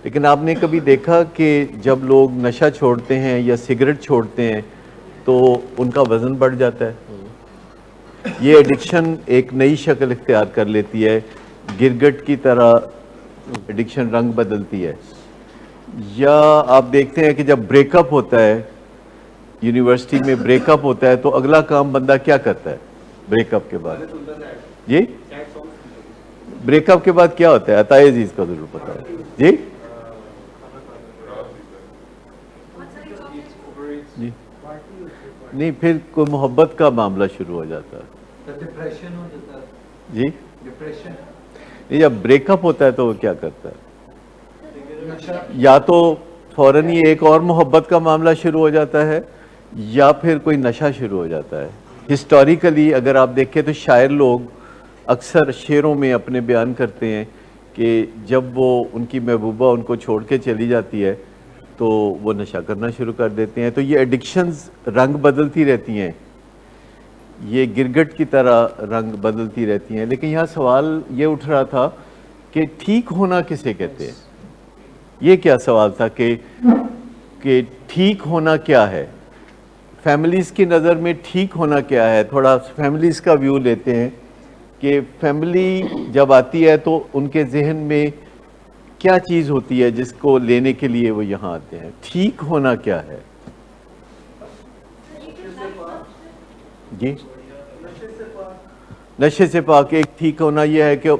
لیکن آپ نے کبھی دیکھا کہ جب لوگ نشہ چھوڑتے ہیں یا سگریٹ چھوڑتے ہیں تو ان کا وزن بڑھ جاتا ہے؟ یہ ایڈکشن ایک نئی شکل اختیار کر لیتی ہے، گرگٹ کی طرح ایڈکشن رنگ بدلتی ہے۔ یا آپ دیکھتے ہیں کہ جب بریک اپ ہوتا ہے، یونیورسٹی میں بریک اپ ہوتا ہے تو اگلا کام بندہ کیا کرتا ہے بریک اپ کے بعد؟ جی بریک اپ کے بعد کیا ہوتا ہے؟ عطائے عزیز کا ضرور پتا ہے جی جی نہیں، پھر کوئی محبت کا معاملہ شروع ہو جاتا ہے ڈپریشن ہو جاتا ہے جی۔ ڈپریشن جب بریک اپ ہوتا ہے تو وہ کیا کرتا ہے؟ یا تو فوراً ہی ایک اور محبت کا معاملہ شروع ہو جاتا ہے یا پھر کوئی نشہ شروع ہو جاتا ہے۔ ہسٹوریکلی اگر آپ دیکھیں تو شاعر لوگ اکثر شعروں میں اپنے بیان کرتے ہیں کہ جب وہ ان کی محبوبہ ان کو چھوڑ کے چلی جاتی ہے تو وہ نشہ کرنا شروع کر دیتے ہیں۔ تو یہ ایڈکشنز رنگ بدلتی رہتی ہیں، یہ گرگٹ کی طرح رنگ بدلتی رہتی ہیں۔ لیکن یہاں سوال یہ اٹھ رہا تھا کہ ٹھیک ہونا کسے کہتے ہیں؟ یہ کیا سوال تھا کہ ٹھیک ہونا کیا ہے؟ فیملیز کی نظر میں ٹھیک ہونا کیا ہے؟ تھوڑا فیملیز کا ویو لیتے ہیں کہ فیملی جب آتی ہے تو ان کے ذہن میں کیا چیز ہوتی ہے جس کو لینے کے لیے وہ یہاں آتے ہیں؟ ٹھیک ہونا کیا ہے؟ جی نشے سے پاک ایک ٹھیک ہونا یہ ہے کہ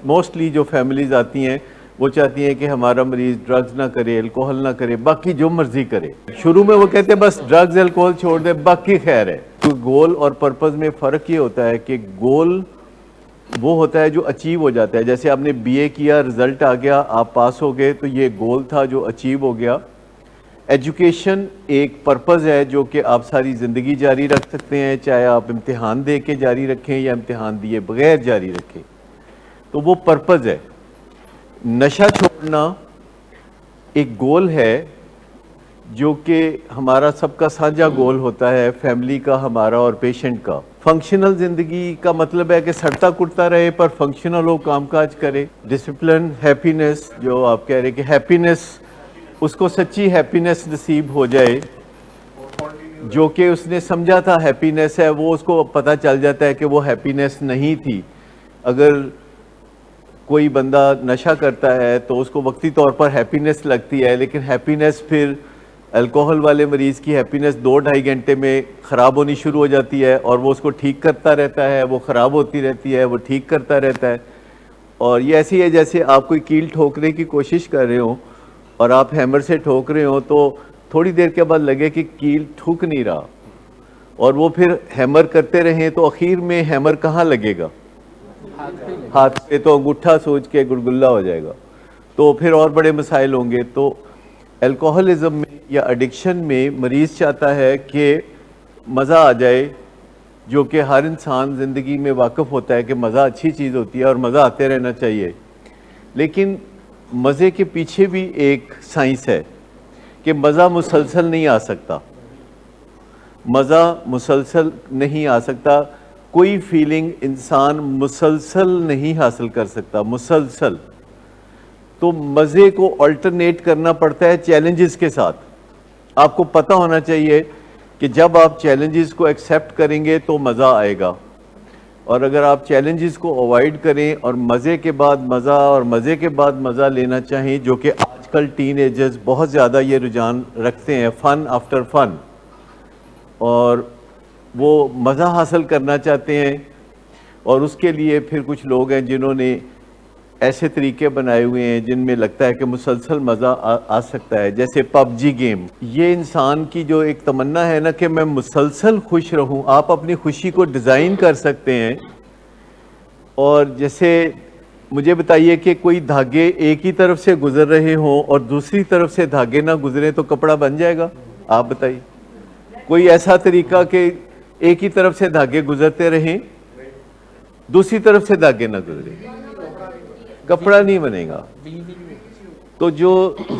موسٹلی جو فیملیز آتی ہیں وہ چاہتی ہیں کہ ہمارا مریض ڈرگز نہ کرے، الکوہل نہ کرے، باقی جو مرضی کرے۔ شروع میں وہ کہتے ہیں بس ڈرگز الکوہل چھوڑ دے، باقی خیر ہے۔ تو گول اور پرپز میں فرق یہ ہوتا ہے کہ گول وہ ہوتا ہے جو اچیو ہو جاتا ہے۔ جیسے آپ نے بی اے کیا، رزلٹ آ گیا، آپ پاس ہو گئے، تو یہ گول تھا جو اچیو ہو گیا۔ ایجوکیشن ایک پرپز ہے جو کہ آپ ساری زندگی جاری رکھ سکتے ہیں، چاہے آپ امتحان دے کے جاری رکھیں یا امتحان دیے بغیر جاری رکھیں، تو وہ پرپز ہے۔ نشہ چھوڑنا ایک گول ہے جو کہ ہمارا سب کا سانجھا گول ہوتا ہے، فیملی کا، ہمارا اور پیشنٹ کا۔ فنکشنل زندگی کا مطلب ہے کہ سڑتا کٹتا رہے پر فنکشنل ہو، کام کاج کرے۔ ڈسپلن، ہیپینس، جو آپ کہہ رہے کہ ہیپینس، اس کو سچی ہیپینس نصیب ہو جائے جو کہ اس نے سمجھا تھا ہیپینس ہے، وہ اس کو پتہ چل جاتا ہے کہ وہ ہیپینس نہیں تھی۔ اگر کوئی بندہ نشہ کرتا ہے تو اس کو وقتی طور پر ہیپینس لگتی ہے، لیکن ہیپینس پھر الکوہل والے مریض کی ہیپینس 2-2.5 گھنٹے میں خراب ہونی شروع ہو جاتی ہے اور وہ اس کو ٹھیک کرتا رہتا ہے، وہ خراب ہوتی رہتی ہے، وہ ٹھیک کرتا رہتا ہے۔ اور یہ ایسی ہے جیسے آپ کوئی کیل ٹھوکنے کی کوشش کر رہے ہوں اور آپ ہیمر سے ٹھوک رہے ہوں تو تھوڑی دیر کے بعد لگے کہ کیل ٹھوک نہیں رہا، اور وہ پھر ہیمر کرتے رہیں تو اخیر میں ہیمر کہاں لگے گا؟ ہاتھ پہ، تو انگوٹھا سوچ کے گلگلا ہو جائے گا، تو پھر اور بڑے مسائل ہوں گے۔ تو الکوہلزم میں یا ایڈکشن میں مریض چاہتا ہے کہ مزہ آ جائے، جو کہ ہر انسان زندگی میں واقف ہوتا ہے کہ مزہ اچھی چیز ہوتی ہے اور مزہ آتے رہنا چاہیے، لیکن مزے کے پیچھے بھی ایک سائنس ہے کہ مزہ مسلسل نہیں آ سکتا، مزہ مسلسل نہیں آ سکتا، کوئی فیلنگ انسان مسلسل نہیں حاصل کر سکتا، مسلسل۔ تو مزے کو آلٹرنیٹ کرنا پڑتا ہے چیلنجز کے ساتھ۔ آپ کو پتہ ہونا چاہیے کہ جب آپ چیلنجز کو ایکسیپٹ کریں گے تو مزہ آئے گا، اور اگر آپ چیلنجز کو اوائڈ کریں اور مزے کے بعد مزہ اور مزے کے بعد مزہ لینا چاہیں، جو کہ آج کل ٹین ایجرز بہت زیادہ یہ رجحان رکھتے ہیں، فن آفٹر فن، اور وہ مزہ حاصل کرنا چاہتے ہیں، اور اس کے لیے پھر کچھ لوگ ہیں جنہوں نے ایسے طریقے بنائے ہوئے ہیں جن میں لگتا ہے کہ مسلسل مزہ آ سکتا ہے، جیسے پب جی گیم۔ یہ انسان کی جو ایک تمنا ہے نا کہ میں مسلسل خوش رہوں، آپ اپنی خوشی کو ڈیزائن کر سکتے ہیں، اور جیسے مجھے بتائیے کہ کوئی دھاگے ایک ہی طرف سے گزر رہے ہوں اور دوسری طرف سے دھاگے نہ گزریں تو کپڑا بن جائے گا؟ آپ بتائیے کوئی ایسا طریقہ کہ ایک ہی طرف سے دھاگے گزرتے رہیں، دوسری طرف سے دھاگے نہ گزریں، کپڑا نہیں بنے گا۔ تو جو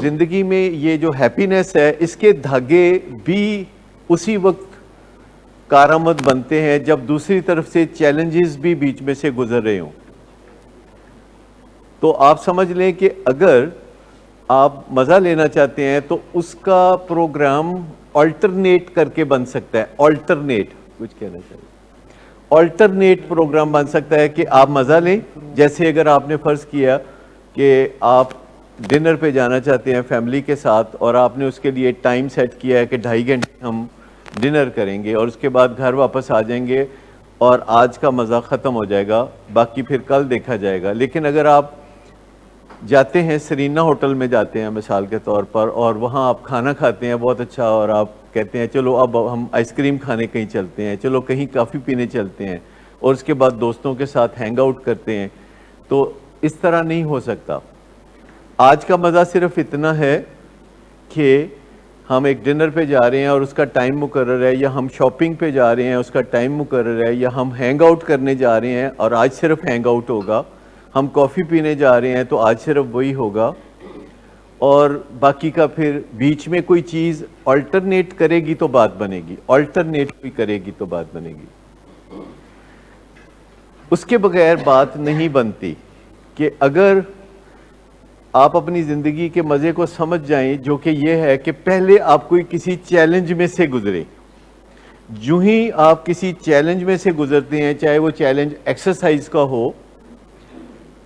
زندگی میں یہ جو ہیپینس ہے، اس کے دھاگے بھی اسی وقت کارآمد بنتے ہیں جب دوسری طرف سے چیلنجز بھی بیچ میں سے گزر رہے ہوں۔ تو آپ سمجھ لیں کہ اگر آپ مزہ لینا چاہتے ہیں تو اس کا پروگرام آلٹرنیٹ کر کے بن سکتا ہے. آلٹرنیٹ کچھ کہنا چاہیے, آلٹرنیٹ پروگرام بن سکتا ہے کہ آپ مزہ لیں. جیسے اگر آپ نے فرض کیا کہ آپ ڈنر پہ جانا چاہتے ہیں فیملی کے ساتھ, اور آپ نے اس کے لیے ٹائم سیٹ کیا ہے کہ 2.5 گھنٹے ہم ڈنر کریں گے اور اس کے بعد گھر واپس آ جائیں گے اور آج کا مزہ ختم ہو جائے گا, باقی پھر کل دیکھا جائے گا. لیکن اگر آپ جاتے ہیں, سرینا ہوٹل میں جاتے ہیں مثال کے طور پر, اور وہاں آپ کھانا کھاتے ہیں بہت اچھا, اور آپ کہتے ہیں چلو اب ہم آئس کریم کھانے کہیں چلتے ہیں, چلو کہیں کافی پینے چلتے ہیں, اور اس کے بعد دوستوں کے ساتھ ہینگ آؤٹ کرتے ہیں, تو اس طرح نہیں ہو سکتا. آج کا مزہ صرف اتنا ہے کہ ہم ایک ڈنر پہ جا رہے ہیں اور اس کا ٹائم مقرر ہے, یا ہم شاپنگ پہ جا رہے ہیں اس کا ٹائم مقرر ہے, یا ہم ہینگ آؤٹ کرنے جا رہے ہیں اور آج صرف ہینگ آؤٹ ہوگا, ہم کافی پینے جا رہے ہیں تو آج صرف وہی ہوگا, اور باقی کا پھر بیچ میں کوئی چیز آلٹرنیٹ کرے گی تو بات بنے گی, آلٹرنیٹ بھی کرے گی تو بات بنے گی. اس کے بغیر بات نہیں بنتی. کہ اگر آپ اپنی زندگی کے مزے کو سمجھ جائیں, جو کہ یہ ہے کہ پہلے آپ کوئی کسی چیلنج میں سے گزرے, جو ہی آپ کسی چیلنج میں سے گزرتے ہیں, چاہے وہ چیلنج ایکسرسائز کا ہو,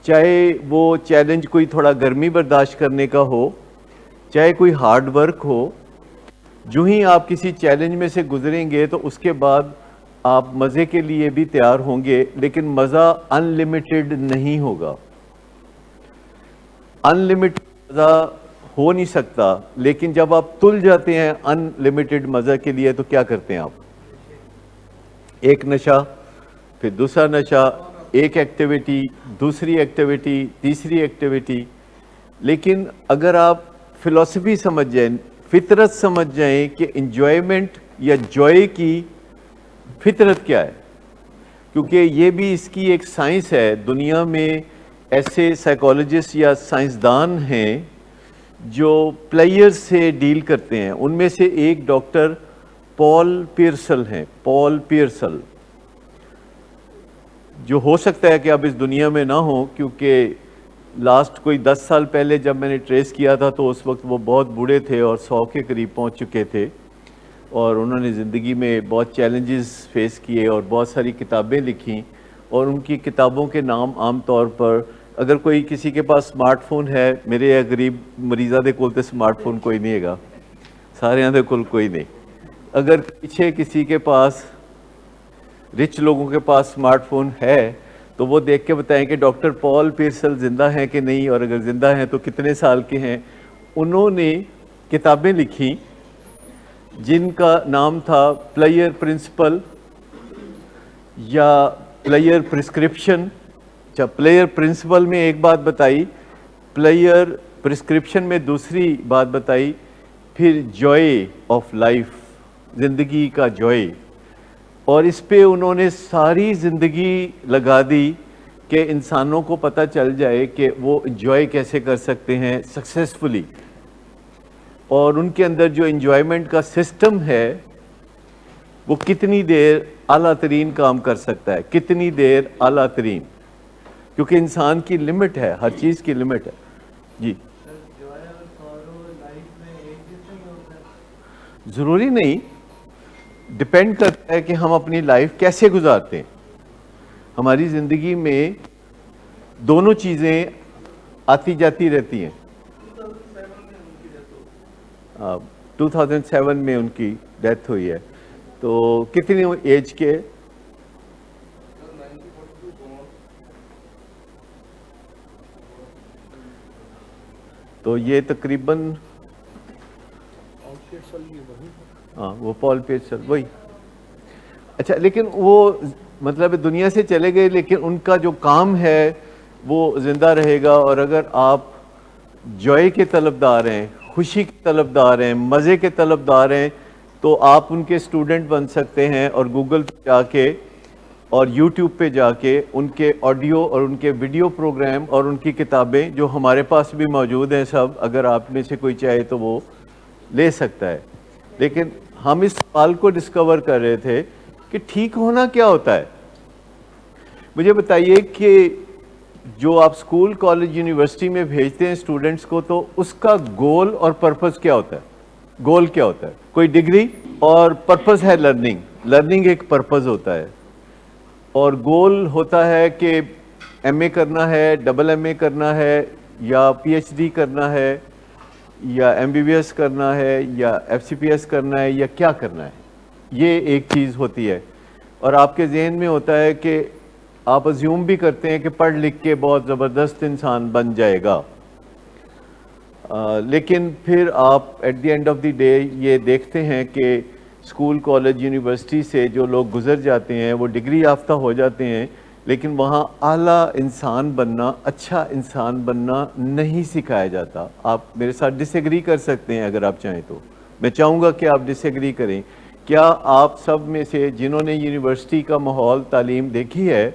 چاہے وہ چیلنج کوئی تھوڑا گرمی برداشت کرنے کا ہو, چاہے کوئی ہارڈ ورک ہو, جو ہی آپ کسی چیلنج میں سے گزریں گے تو اس کے بعد آپ مزے کے لیے بھی تیار ہوں گے. لیکن مزہ ان لمیٹڈ نہیں ہوگا, ان لمیٹڈ مزہ ہو نہیں سکتا. لیکن جب آپ تل جاتے ہیں ان لمیٹڈ مزہ کے لیے تو کیا کرتے ہیں آپ؟ ایک نشہ, پھر دوسرا نشہ, ایک ایکٹیویٹی, دوسری ایکٹیویٹی, تیسری ایکٹیویٹی. لیکن اگر آپ فلسفی سمجھ جائیں, فطرت سمجھ جائیں کہ انجوائمنٹ یا جوائے کی فطرت کیا ہے, کیونکہ یہ بھی اس کی ایک سائنس ہے. دنیا میں ایسے سائیکالوجسٹ یا سائنسدان ہیں جو پلیئر سے ڈیل کرتے ہیں. ان میں سے ایک ڈاکٹر پال پیئرسل ہیں, پال پیئرسل, جو ہو سکتا ہے کہ اب اس دنیا میں نہ ہوں, کیونکہ لاسٹ کوئی 10 سال پہلے جب میں نے ٹریس کیا تھا تو اس وقت وہ بہت بوڑھے تھے اور 100 کے قریب پہنچ چکے تھے, اور انہوں نے زندگی میں بہت چیلنجز فیس کیے اور بہت ساری کتابیں لکھیں. اور ان کی کتابوں کے نام عام طور پر, اگر کوئی کسی کے پاس سمارٹ فون ہے, میرے غریب مریضہ دے کول تے سمارٹ فون کوئی نہیں ہے گا, سارے دے کول کوئی نہیں. اگر پیچھے کسی کے پاس, رچ لوگوں کے پاس سمارٹ فون ہے تو وہ دیکھ کے بتائیں کہ ڈاکٹر پال پیئرسل زندہ ہیں کہ نہیں, اور اگر زندہ ہیں تو کتنے سال کے ہیں. انہوں نے کتابیں لکھی جن کا نام تھا پلیئر پرنسپل یا پلیئر پرسکرپشن. اچھا, پلیئر پرنسپل میں ایک بات بتائی, پلیئر پرسکرپشن میں دوسری بات بتائی, پھر جوائے آف لائف, زندگی کا جوائے. اور اس پہ انہوں نے ساری زندگی لگا دی کہ انسانوں کو پتہ چل جائے کہ وہ انجوائے کیسے کر سکتے ہیں سکسیسفلی. اور ان کے اندر جو انجوائمنٹ کا سسٹم ہے وہ کتنی دیر اعلیٰ ترین کام کر سکتا ہے, کتنی دیر اعلیٰ ترین, کیونکہ انسان کی لمٹ ہے, ہر چیز کی لمٹ ہے. جی ضروری نہیں, ڈپینڈ کرتا ہے کہ ہم اپنی لائف کیسے گزارتے ہیں. ہماری زندگی میں دونوں چیزیں آتی جاتی رہتی ہیں. 2007 میں ان کی ڈیتھ ہوئی ہے. تو کتنی ایج کے؟ تو یہ تقریباً ہاں وہ پال پیئرسل وہی. اچھا, لیکن وہ مطلب دنیا سے چلے گئے, لیکن ان کا جو کام ہے وہ زندہ رہے گا. اور اگر آپ جوائے کے طلبدار ہیں, خوشی کے طلبدار ہیں, مزے کے طلبدار ہیں, تو آپ ان کے اسٹوڈنٹ بن سکتے ہیں, اور گوگل پہ جا کے اور یوٹیوب پہ جا کے ان کے آڈیو اور ان کے ویڈیو پروگرام اور ان کی کتابیں جو ہمارے پاس بھی موجود ہیں سب, اگر آپ میں سے کوئی چاہے تو وہ لے سکتا ہے. لیکن ہم اس سوال کو ڈسکور کر رہے تھے کہ ٹھیک ہونا کیا ہوتا ہے. مجھے بتائیے کہ جو آپ اسکول کالج یونیورسٹی میں بھیجتے ہیں اسٹوڈنٹس کو, تو اس کا گول اور پرپز کیا ہوتا ہے؟ گول کیا ہوتا ہے؟ کوئی ڈگری, اور پرپز ہے لرننگ. لرننگ ایک پرپز ہوتا ہے, اور گول ہوتا ہے کہ ایم اے کرنا ہے, ڈبل ایم اے کرنا ہے, یا پی ایچ ڈی کرنا ہے, یا ایم بی بی ایس کرنا ہے, یا ایف سی پی ایس کرنا ہے, یا کیا کرنا ہے. یہ ایک چیز ہوتی ہے, اور آپ کے ذہن میں ہوتا ہے کہ آپ ازیوم بھی کرتے ہیں کہ پڑھ لکھ کے بہت زبردست انسان بن جائے گا, لیکن پھر آپ at the end of the day یہ دیکھتے ہیں کہ اسکول کالج یونیورسٹی سے جو لوگ گزر جاتے ہیں وہ ڈگری یافتہ ہو جاتے ہیں, لیکن وہاں اعلیٰ انسان بننا, اچھا انسان بننا نہیں سکھایا جاتا. آپ میرے ساتھ ڈس ایگری کر سکتے ہیں اگر آپ چاہیں تو, میں چاہوں گا کہ آپ ڈس ایگری کریں. کیا آپ سب میں سے جنہوں نے یونیورسٹی کا ماحول تعلیم دیکھی ہے,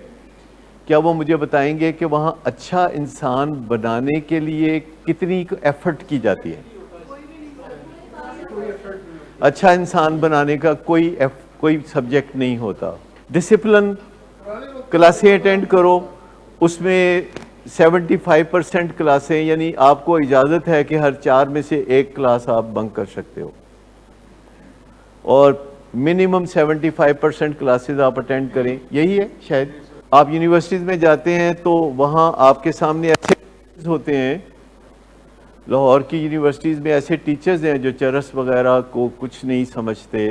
کیا وہ مجھے بتائیں گے کہ وہاں اچھا انسان بنانے کے لیے کتنی ایفرٹ کی جاتی ہے؟ اچھا انسان بنانے کا کوئی سبجیکٹ نہیں ہوتا. ڈسپلن, کلاسیں اٹینڈ کرو, اس میں 75% کلاسیں, یعنی آپ کو اجازت ہے کہ ہر 4 میں سے 1 کلاس آپ بنک کر سکتے ہو, اور منیمم 75% کلاسز آپ اٹینڈ کریں. یہی ہے شاید. آپ یونیورسٹیز میں جاتے ہیں تو وہاں آپ کے سامنے ایسے ہوتے ہیں, لاہور کی یونیورسٹیز میں ایسے ٹیچرز ہیں جو چرس وغیرہ کو کچھ نہیں سمجھتے,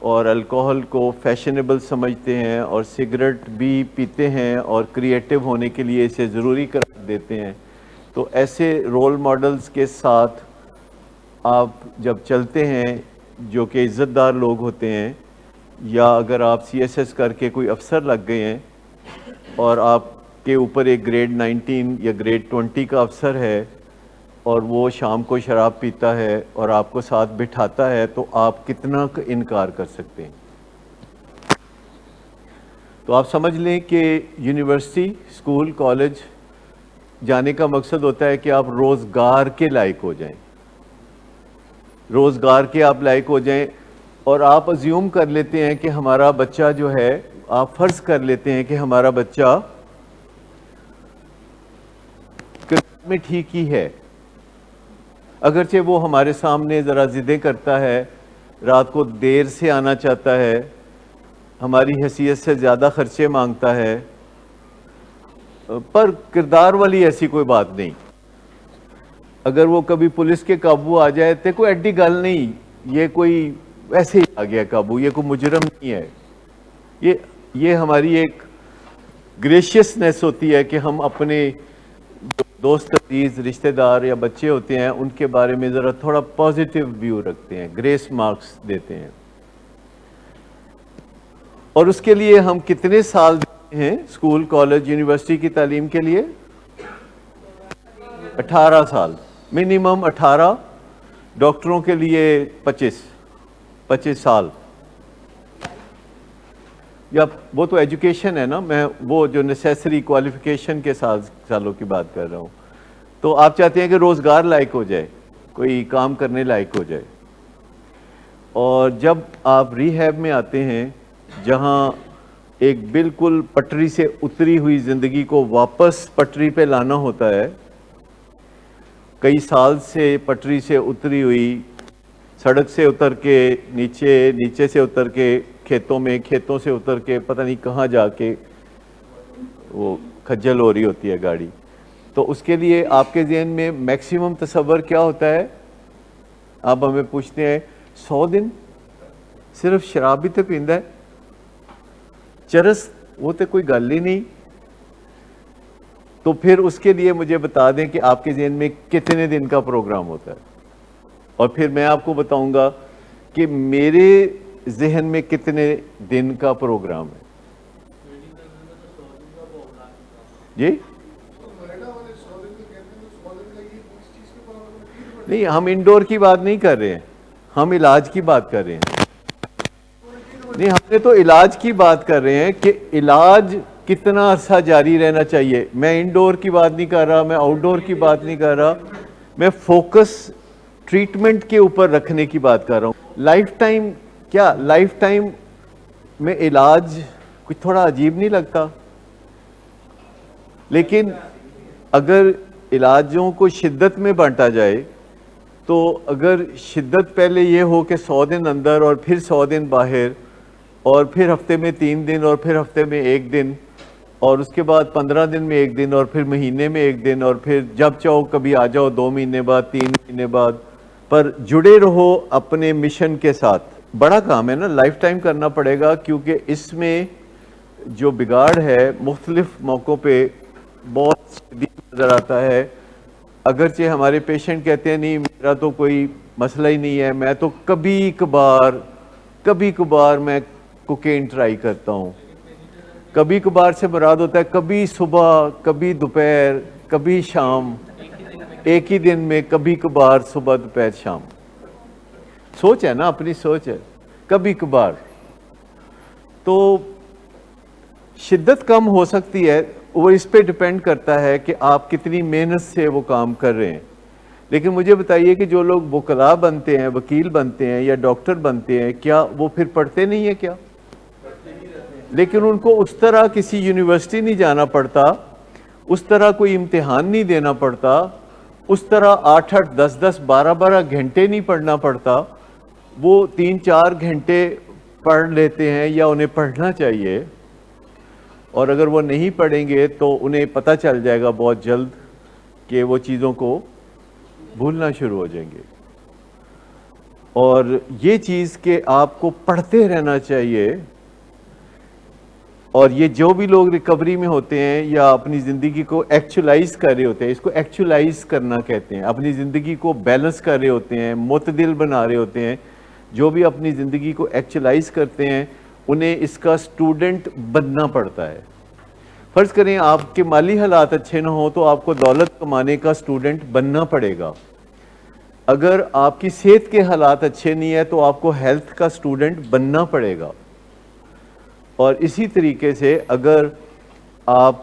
اور الکوہل کو فیشنیبل سمجھتے ہیں, اور سگریٹ بھی پیتے ہیں, اور کریٹیو ہونے کے لیے اسے ضروری قرار دیتے ہیں. تو ایسے رول ماڈلز کے ساتھ آپ جب چلتے ہیں جو کہ عزت دار لوگ ہوتے ہیں, یا اگر آپ سی ایس ایس کر کے کوئی افسر لگ گئے ہیں اور آپ کے اوپر ایک گریڈ 19 یا گریڈ 20 کا افسر ہے, اور وہ شام کو شراب پیتا ہے اور آپ کو ساتھ بٹھاتا ہے, تو آپ کتنا انکار کر سکتے ہیں؟ تو آپ سمجھ لیں کہ یونیورسٹی, اسکول, کالج جانے کا مقصد ہوتا ہے کہ آپ روزگار کے لائق ہو جائیں, روزگار کے آپ لائق ہو جائیں. اور آپ ازیوم کر لیتے ہیں کہ ہمارا بچہ جو ہے, آپ فرض کر لیتے ہیں کہ ہمارا بچہ کلاس میں ٹھیک ہی ہے, اگرچہ وہ ہمارے سامنے ذرا ضدیں کرتا ہے, رات کو دیر سے آنا چاہتا ہے, ہماری حیثیت سے زیادہ خرچے مانگتا ہے, پر کردار والی ایسی کوئی بات نہیں. اگر وہ کبھی پولیس کے قابو آ جائے تو کوئی ایڈی گل نہیں, یہ کوئی ویسے ہی آ گیا قابو, یہ کوئی مجرم نہیں ہے. یہ ہماری ایک گریشیسنیس ہوتی ہے کہ ہم اپنے دوست عزیز, رشتہ دار یا بچے ہوتے ہیں, ان کے بارے میں ذرا تھوڑا پازیٹیو ویو رکھتے ہیں, گریس مارکس دیتے ہیں. اور اس کے لیے ہم کتنے سال دیتے ہیں اسکول, کالج, یونیورسٹی کی تعلیم کے لیے؟ 18 سال, منیمم 18, ڈاکٹروں کے لیے 25 سال. یا وہ تو ایجوکیشن ہے نا, میں وہ جو نیسیسری کوالیفیکیشن کے سالوں کی بات کر رہا ہوں. تو آپ چاہتے ہیں کہ روزگار لائق ہو جائے, کوئی کام کرنے لائق ہو جائے. اور جب آپ ریہیب میں آتے ہیں, جہاں ایک بالکل پٹری سے اتری ہوئی زندگی کو واپس پٹری پہ لانا ہوتا ہے, کئی سال سے پٹری سے اتری ہوئی, سڑک سے اتر کے نیچے سے اتر کے کھیتوں میں, کھیتوں سے اتر کے پتہ نہیں کہاں جا کے وہ کھجل ہو رہی ہوتی ہے گاڑی. تو اس کے لیے آپ کے ذہن میں میکسیمم تصور کیا ہوتا ہے؟ آپ ہمیں پوچھتے ہیں 100 دن صرف شراب بھی تو پیندا ہے, چرس وہ تو کوئی گل ہی نہیں. تو پھر اس کے لیے مجھے بتا دیں کہ آپ کے ذہن میں کتنے دن کا پروگرام ہوتا ہے, اور پھر میں آپ کو بتاؤں گا کہ میرے ذہن میں کتنے دن کا پروگرام ہے. جی نہیں, ہم انڈور کی بات نہیں کر رہے ہیں, ہم علاج کی بات کر رہے ہیں. نہیں, ہم نے تو علاج کی بات کر رہے ہیں کہ علاج کتنا عرصہ جاری رہنا چاہیے. میں انڈور کی بات نہیں کر رہا, میں آؤٹ ڈور کی بات نہیں کر رہا, میں فوکس ٹریٹمنٹ کے اوپر رکھنے کی بات کر رہا ہوں. لائف ٹائم, کیا لائف ٹائم میں علاج کچھ تھوڑا عجیب نہیں لگتا؟ لیکن اگر علاجوں کو شدت میں بانٹا جائے تو اگر شدت پہلے یہ ہو کہ 100 دن اندر اور پھر 100 دن باہر اور پھر ہفتے میں 3 دن اور پھر ہفتے میں 1 دن اور اس کے بعد 15 دن میں 1 دن اور پھر مہینے میں 1 دن اور پھر جب چاہو کبھی آ جاؤ 2 مہینے بعد 3 مہینے بعد، پر جڑے رہو اپنے مشن کے ساتھ. بڑا کام ہے نا، لائف ٹائم کرنا پڑے گا، کیونکہ اس میں جو بگاڑ ہے مختلف موقعوں پہ بہت شدید نظر آتا ہے. اگرچہ ہمارے پیشنٹ کہتے ہیں نہیں میرا تو کوئی مسئلہ ہی نہیں ہے، میں تو کبھی کبھار میں کوکین ٹرائی کرتا ہوں. کبھی کبھار سے مراد ہوتا ہے کبھی صبح، کبھی دوپہر، کبھی شام، ایک ہی دن میں کبھی کبھار صبح دوپہر شام. سوچ ہے نا، اپنی سوچ ہے، کبھی کبھار. تو شدت کم ہو سکتی ہے، وہ اس پہ ڈیپینڈ کرتا ہے کہ آپ کتنی محنت سے وہ کام کر رہے ہیں. لیکن مجھے بتائیے کہ جو لوگ وکلاء بنتے ہیں، وکیل بنتے ہیں یا ڈاکٹر بنتے ہیں، کیا وہ پھر پڑھتے نہیں ہیں کیا؟ لیکن ان کو اس طرح کسی یونیورسٹی نہیں جانا پڑتا، اس طرح کوئی امتحان نہیں دینا پڑتا، اس طرح 8-8 10-10 12-12 گھنٹے نہیں پڑھنا پڑتا. وہ 3-4 گھنٹے پڑھ لیتے ہیں یا انہیں پڑھنا چاہیے، اور اگر وہ نہیں پڑھیں گے تو انہیں پتہ چل جائے گا بہت جلد کہ وہ چیزوں کو بھولنا شروع ہو جائیں گے. اور یہ چیز کہ آپ کو پڑھتے رہنا چاہیے. اور یہ جو بھی لوگ ریکوری میں ہوتے ہیں یا اپنی زندگی کو ایکچولائز کر رہے ہوتے ہیں، اس کو ایکچولائز کرنا کہتے ہیں، اپنی زندگی کو بیلنس کر رہے ہوتے ہیں، معتدل بنا رہے ہوتے ہیں، جو بھی اپنی زندگی کو ایکچولائز کرتے ہیں انہیں اس کا سٹوڈنٹ بننا پڑتا ہے. فرض کریں آپ کے مالی حالات اچھے نہ ہوں تو آپ کو دولت کمانے کا سٹوڈنٹ بننا پڑے گا. اگر آپ کی صحت کے حالات اچھے نہیں ہیں تو آپ کو ہیلتھ کا سٹوڈنٹ بننا پڑے گا. اور اسی طریقے سے اگر آپ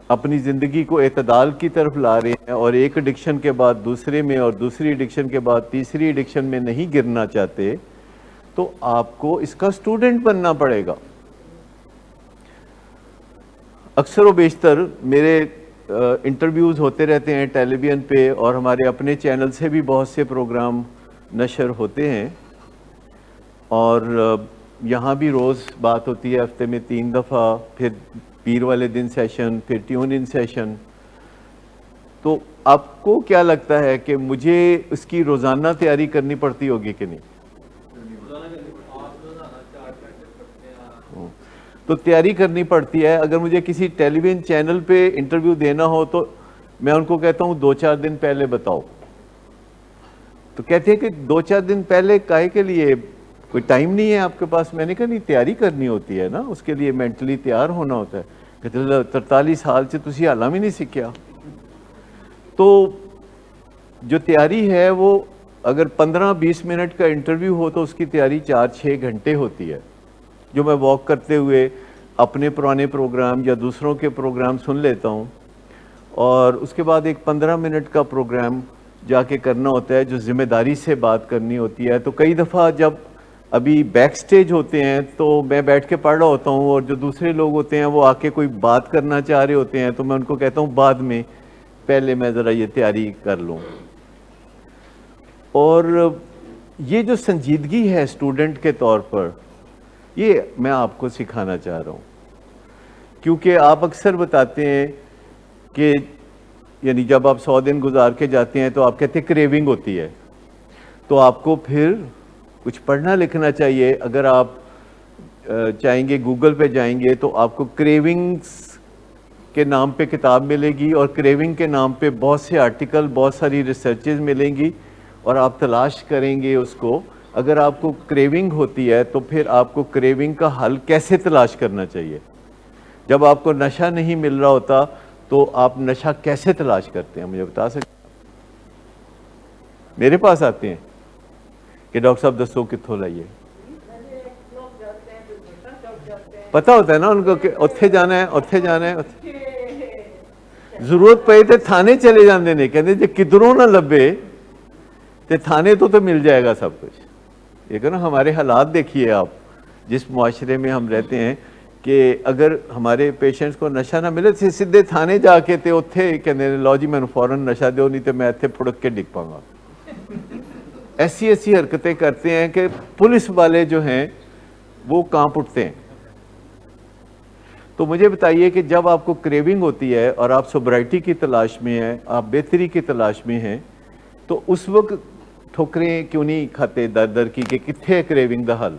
اپنی زندگی کو اعتدال کی طرف لا رہے ہیں اور ایک ایڈکشن کے بعد دوسرے میں اور دوسری ایڈکشن کے بعد تیسری ایڈکشن میں نہیں گرنا چاہتے تو آپ کو اس کا سٹوڈنٹ بننا پڑے گا. اکثر و بیشتر میرے انٹرویوز ہوتے رہتے ہیں ٹیلی ویژن پہ، اور ہمارے اپنے چینل سے بھی بہت سے پروگرام نشر ہوتے ہیں، اور یہاں بھی روز بات ہوتی ہے، ہفتے میں 3 دفعہ، پھر پیر والے دن سیشن، پھر ٹیون ان سیشن. تو آپ کو کیا لگتا ہے کہ مجھے اس کی روزانہ تیاری کرنی پڑتی ہوگی کہ نہیں؟ تو تیاری کرنی پڑتی ہے. اگر مجھے کسی ٹیلی ویژن چینل پہ انٹرویو دینا ہو تو میں ان کو کہتا ہوں 2-4 دن پہلے بتاؤ. تو کہتے ہیں کہ 2-4 دن پہلے کاہے کے لیے، کوئی ٹائم نہیں ہے آپ کے پاس؟ میں نے کہا نہیں، تیاری کرنی ہوتی ہے نا، اس کے لیے مینٹلی تیار ہونا ہوتا ہے. کہتے ہیں 43 سال سے تسی حالا بھی نہیں سیکھیا. تو جو تیاری ہے وہ اگر 15-20 منٹ کا انٹرویو ہو تو اس کی تیاری 4-6 گھنٹے ہوتی ہے، جو میں واک کرتے ہوئے اپنے پرانے پروگرام یا دوسروں کے پروگرام سن لیتا ہوں. اور اس کے بعد ایک 15 منٹ کا پروگرام جا کے کرنا ہوتا ہے جو ذمہ داری سے بات کرنی ہوتی ہے. تو کئی دفعہ جب ابھی بیک سٹیج ہوتے ہیں تو میں بیٹھ کے پڑھ رہا ہوتا ہوں، اور جو دوسرے لوگ ہوتے ہیں وہ آ کے کوئی بات کرنا چاہ رہے ہوتے ہیں تو میں ان کو کہتا ہوں بعد میں، پہلے میں ذرا یہ تیاری کر لوں. اور یہ جو سنجیدگی ہے اسٹوڈنٹ کے طور پر، یہ میں آپ کو سکھانا چاہ رہا ہوں. کیونکہ آپ اکثر بتاتے ہیں کہ یعنی جب آپ 100 دن گزار کے جاتے ہیں تو آپ کہتے ہیں کریونگ ہوتی ہے، تو آپ کو پھر کچھ پڑھنا لکھنا چاہیے. اگر آپ چاہیں گے گوگل پہ جائیں گے تو آپ کو کریونگز کے نام پہ کتاب ملے گی، اور کریونگ کے نام پہ بہت سے آرٹیکل، بہت ساری ریسرچز ملیں گی، اور آپ تلاش کریں گے اس کو. اگر آپ کو کریونگ ہوتی ہے تو پھر آپ کو کریونگ کا حل کیسے تلاش کرنا چاہیے. جب آپ کو نشہ نہیں مل رہا ہوتا تو آپ نشہ کیسے تلاش کرتے ہیں؟ مجھے بتا سکتے ہیں؟ میرے پاس آتے ہیں کہ ڈاکٹر صاحب دسو کتوں لائیے. پتہ ہوتا ہے نا ان کو کہ اتھے جانا ہے، اتھے جانا ہے. ضرورت پئی تے تھانے چلے جاندے نے، کہندے جے کدھروں نہ لبے تے تھانے تو مل جائے گا سب کچھ. یہ کہ نا ہمارے حالات دیکھیے آپ، جس معاشرے میں ہم رہتے ہیں، کہ اگر ہمارے پیشنٹس کو نشہ نہ ملے تو سیدھے تھانے جا کے تے اتھے کہنے لو جی میں فوراً نشہ دیو نہیں تو میں اتھے پھڑک کے ڈگ پاؤں گا. ایسی حرکتیں کرتے ہیں کہ پولیس والے جو ہیں وہ کانپ اٹھتے ہیں. تو مجھے بتائیے کہ جب آپ کو کریونگ ہوتی ہے اور آپ سوبرائٹی کی تلاش میں ہیں, آپ بہتری کی تلاش میں ہیں, تو اس وقت ٹھوکریں کیوں نہیں کھاتے در در کی کہ کتنے کریونگ دا حل؟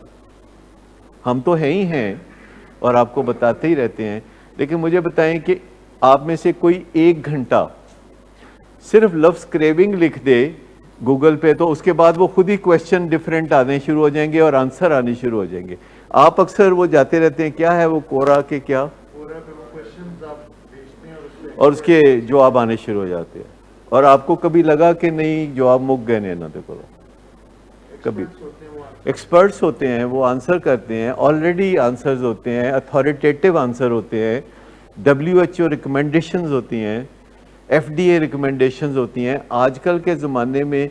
ہم تو ہیں ہی ہیں اور آپ کو بتاتے ہی رہتے ہیں. لیکن مجھے بتائیں کہ آپ میں سے کوئی 1 گھنٹہ صرف لفظ کریونگ لکھ دے گوگل پہ, تو اس کے بعد وہ خود ہی کویشچن ڈیفرنٹ آنے شروع ہو جائیں گے اور آنسر آنے شروع ہو جائیں گے. آپ اکثر وہ جاتے رہتے ہیں, کیا ہے وہ کورا کے کیا, اور اس کے جواب آنے شروع ہو جاتے ہیں. اور آپ کو کبھی لگا کہ نہیں جواب مک گئے نے انہوں نے کو؟ کبھی ایکسپرٹس ہوتے ہیں, وہ آنسر کرتے ہیں, آلریڈی آنسرز ہوتے ہیں, اتھارٹیٹیو آنسر ہوتے ہیں, WHO ریکمنڈیشنز ہوتی ہیں, FDA ریکمنڈیشنز ہوتی ہیں. آج کل کے زمانے میں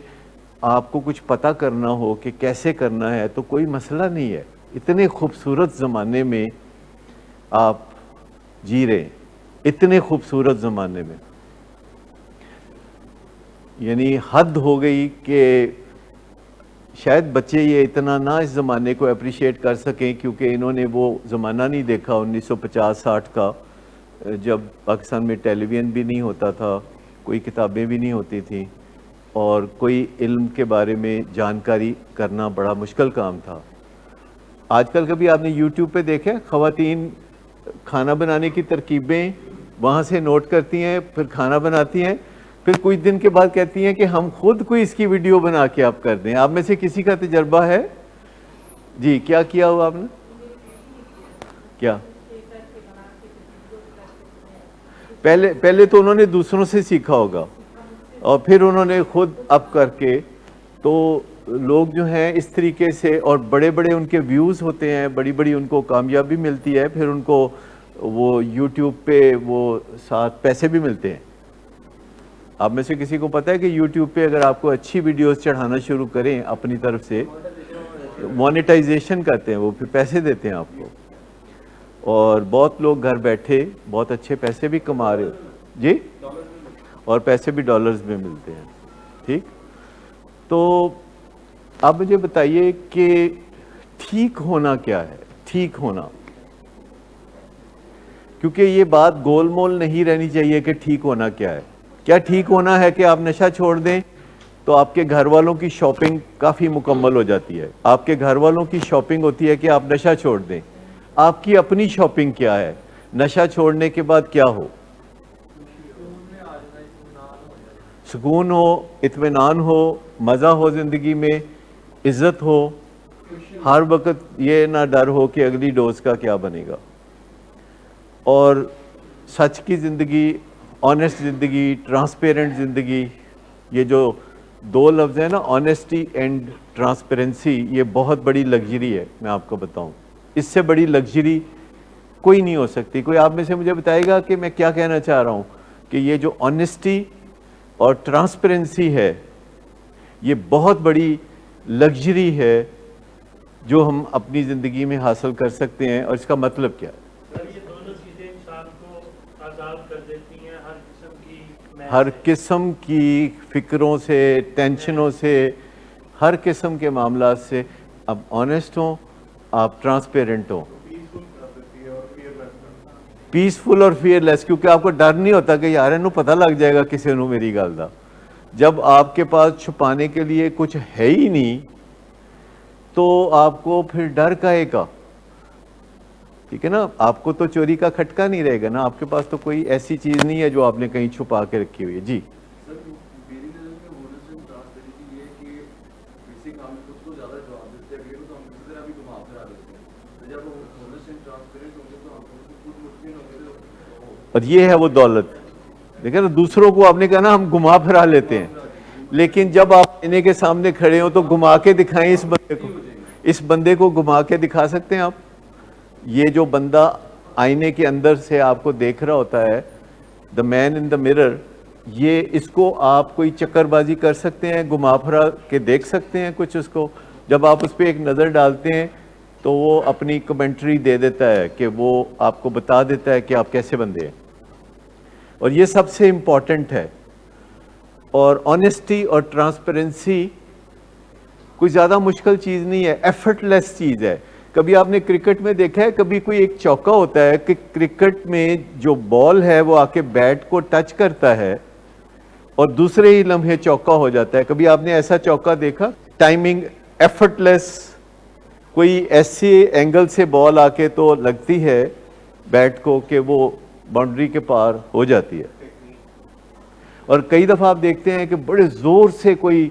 آپ کو کچھ پتہ کرنا ہو کہ کیسے کرنا ہے تو کوئی مسئلہ نہیں ہے. اتنے خوبصورت زمانے میں آپ جی رہے ہیں, اتنے خوبصورت زمانے میں, یعنی حد ہو گئی کہ شاید بچے یہ اتنا نہ اس زمانے کو اپریشیٹ کر سکیں کیونکہ انہوں نے وہ زمانہ نہیں دیکھا 1950-60 کا, جب پاکستان میں ٹیلی ویژن بھی نہیں ہوتا تھا, کوئی کتابیں بھی نہیں ہوتی تھیں, اور کوئی علم کے بارے میں جانکاری کرنا بڑا مشکل کام تھا. آج کل کبھی آپ نے یوٹیوب پہ دیکھا خواتین کھانا بنانے کی ترکیبیں وہاں سے نوٹ کرتی ہیں, پھر کھانا بناتی ہیں, پھر کچھ دن کے بعد کہتی ہیں کہ ہم خود کوئی اس کی ویڈیو بنا کے آپ کر دیں. آپ میں سے کسی کا تجربہ ہے؟ جی کیا کیا ہوا آپ نے؟ کیا پہلے تو انہوں نے دوسروں سے سیکھا ہوگا اور پھر انہوں نے خود اپ کر کے. تو لوگ جو ہیں اس طریقے سے, اور بڑے بڑے ان کے ویوز ہوتے ہیں, بڑی بڑی ان کو کامیابی ملتی ہے, پھر ان کو وہ یوٹیوب پہ وہ ساتھ پیسے بھی ملتے ہیں. آپ میں سے کسی کو پتہ ہے کہ یوٹیوب پہ اگر آپ کو اچھی ویڈیوز چڑھانا شروع کریں اپنی طرف سے, مونیٹائزیشن کرتے ہیں, وہ پھر پیسے دیتے ہیں آپ کو, اور بہت لوگ گھر بیٹھے بہت اچھے پیسے بھی کما رہے ہو جی, اور پیسے بھی ڈالرز میں ملتے ہیں. ٹھیک, تو آپ مجھے بتائیے کہ ٹھیک ہونا کیا ہے؟ ٹھیک ہونا, کیونکہ یہ بات گول مول نہیں رہنی چاہیے کہ ٹھیک ہونا کیا ہے. کیا ٹھیک ہونا ہے کہ آپ نشہ چھوڑ دیں تو آپ کے گھر والوں کی شاپنگ کافی مکمل ہو جاتی ہے؟ آپ کے گھر والوں کی شاپنگ ہوتی ہے کہ آپ نشہ چھوڑ دیں. آپ کی اپنی شاپنگ کیا ہے نشہ چھوڑنے کے بعد کیا ہو؟ سکون ہو, اطمینان ہو, مزہ ہو زندگی میں, عزت ہو, ہر وقت یہ نہ ڈر ہو کہ اگلی ڈوز کا کیا بنے گا, اور سچ کی زندگی, آنیسٹ زندگی, ٹرانسپیرنٹ زندگی. یہ جو 2 لفظ ہیں نا, آنیسٹی اینڈ ٹرانسپیرنسی, یہ بہت بڑی لگژری ہے. میں آپ کو بتاؤں, اس سے بڑی لگژری کوئی نہیں ہو سکتی. کوئی آپ میں سے مجھے بتائے گا کہ میں کیا کہنا چاہ رہا ہوں؟ کہ یہ جو آنیسٹی اور ٹرانسپیرنسی ہے یہ بہت بڑی لگژری ہے جو ہم اپنی زندگی میں حاصل کر سکتے ہیں. اور اس کا مطلب کیا ہے؟ یہ دونوں چیزیں انسان کو آزاد کر دیتی ہیں ہر قسم کی فکروں سے, ٹینشنوں سے, ہر قسم کے معاملات سے. آپ آنیسٹ ہوں, آپ ٹرانسپیرنٹ ہوں, پیسفل اور فیئر لیس, کیونکہ آپ کو ڈر نہیں ہوتا کہ یار انہوں پتہ لگ جائے گا کسی نے میری گل دا. جب آپ کے پاس چھپانے کے لیے کچھ ہے ہی نہیں تو آپ کو پھر ڈر کہے گا؟ ٹھیک ہے نا, آپ کو تو چوری کا کھٹکا نہیں رہے گا نا, آپ کے پاس تو کوئی ایسی چیز نہیں ہے جو آپ نے کہیں چھپا کے رکھی ہوئی ہے. جی اور یہ ہے وہ دولت. دیکھیں نا, دوسروں کو آپ نے کہا نا ہم گھما پھرا لیتے ہیں, لیکن جب آپ آئینے کے سامنے کھڑے ہو تو گھما کے دکھائیں اس بندے کو. اس بندے کو گھما کے دکھا سکتے ہیں آپ؟ یہ جو بندہ آئینے کے اندر سے آپ کو دیکھ رہا ہوتا ہے, دا مین ان دا مرر, یہ اس کو آپ کوئی چکر بازی کر سکتے ہیں, گھما پھرا کے دیکھ سکتے ہیں کچھ اس کو؟ جب آپ اس پہ ایک نظر ڈالتے ہیں تو وہ اپنی کمنٹری دے دیتا ہے کہ وہ آپ کو بتا دیتا ہے کہ آپ کیسے بندے ہیں. اور یہ سب سے امپورٹنٹ ہے. اور آنیسٹی اور ٹرانسپیرنسی کوئی زیادہ مشکل چیز نہیں ہے, ایفرٹ لیس چیز ہے. کبھی آپ نے کرکٹ میں دیکھا ہے, کبھی کوئی ایک چوکا ہوتا ہے کہ کرکٹ میں جو بال ہے وہ آ کے بیٹ کو ٹچ کرتا ہے اور دوسرے ہی لمحے چوکا ہو جاتا ہے. کبھی آپ نے ایسا چوکا دیکھا؟ ٹائمنگ ایفرٹ لیس. کوئی ایسے اینگل سے بال آ کے تو لگتی ہے بیٹ کو کہ وہ باؤنڈری کے پار ہو جاتی ہے. اور کئی دفعہ آپ دیکھتے ہیں کہ بڑے زور سے کوئی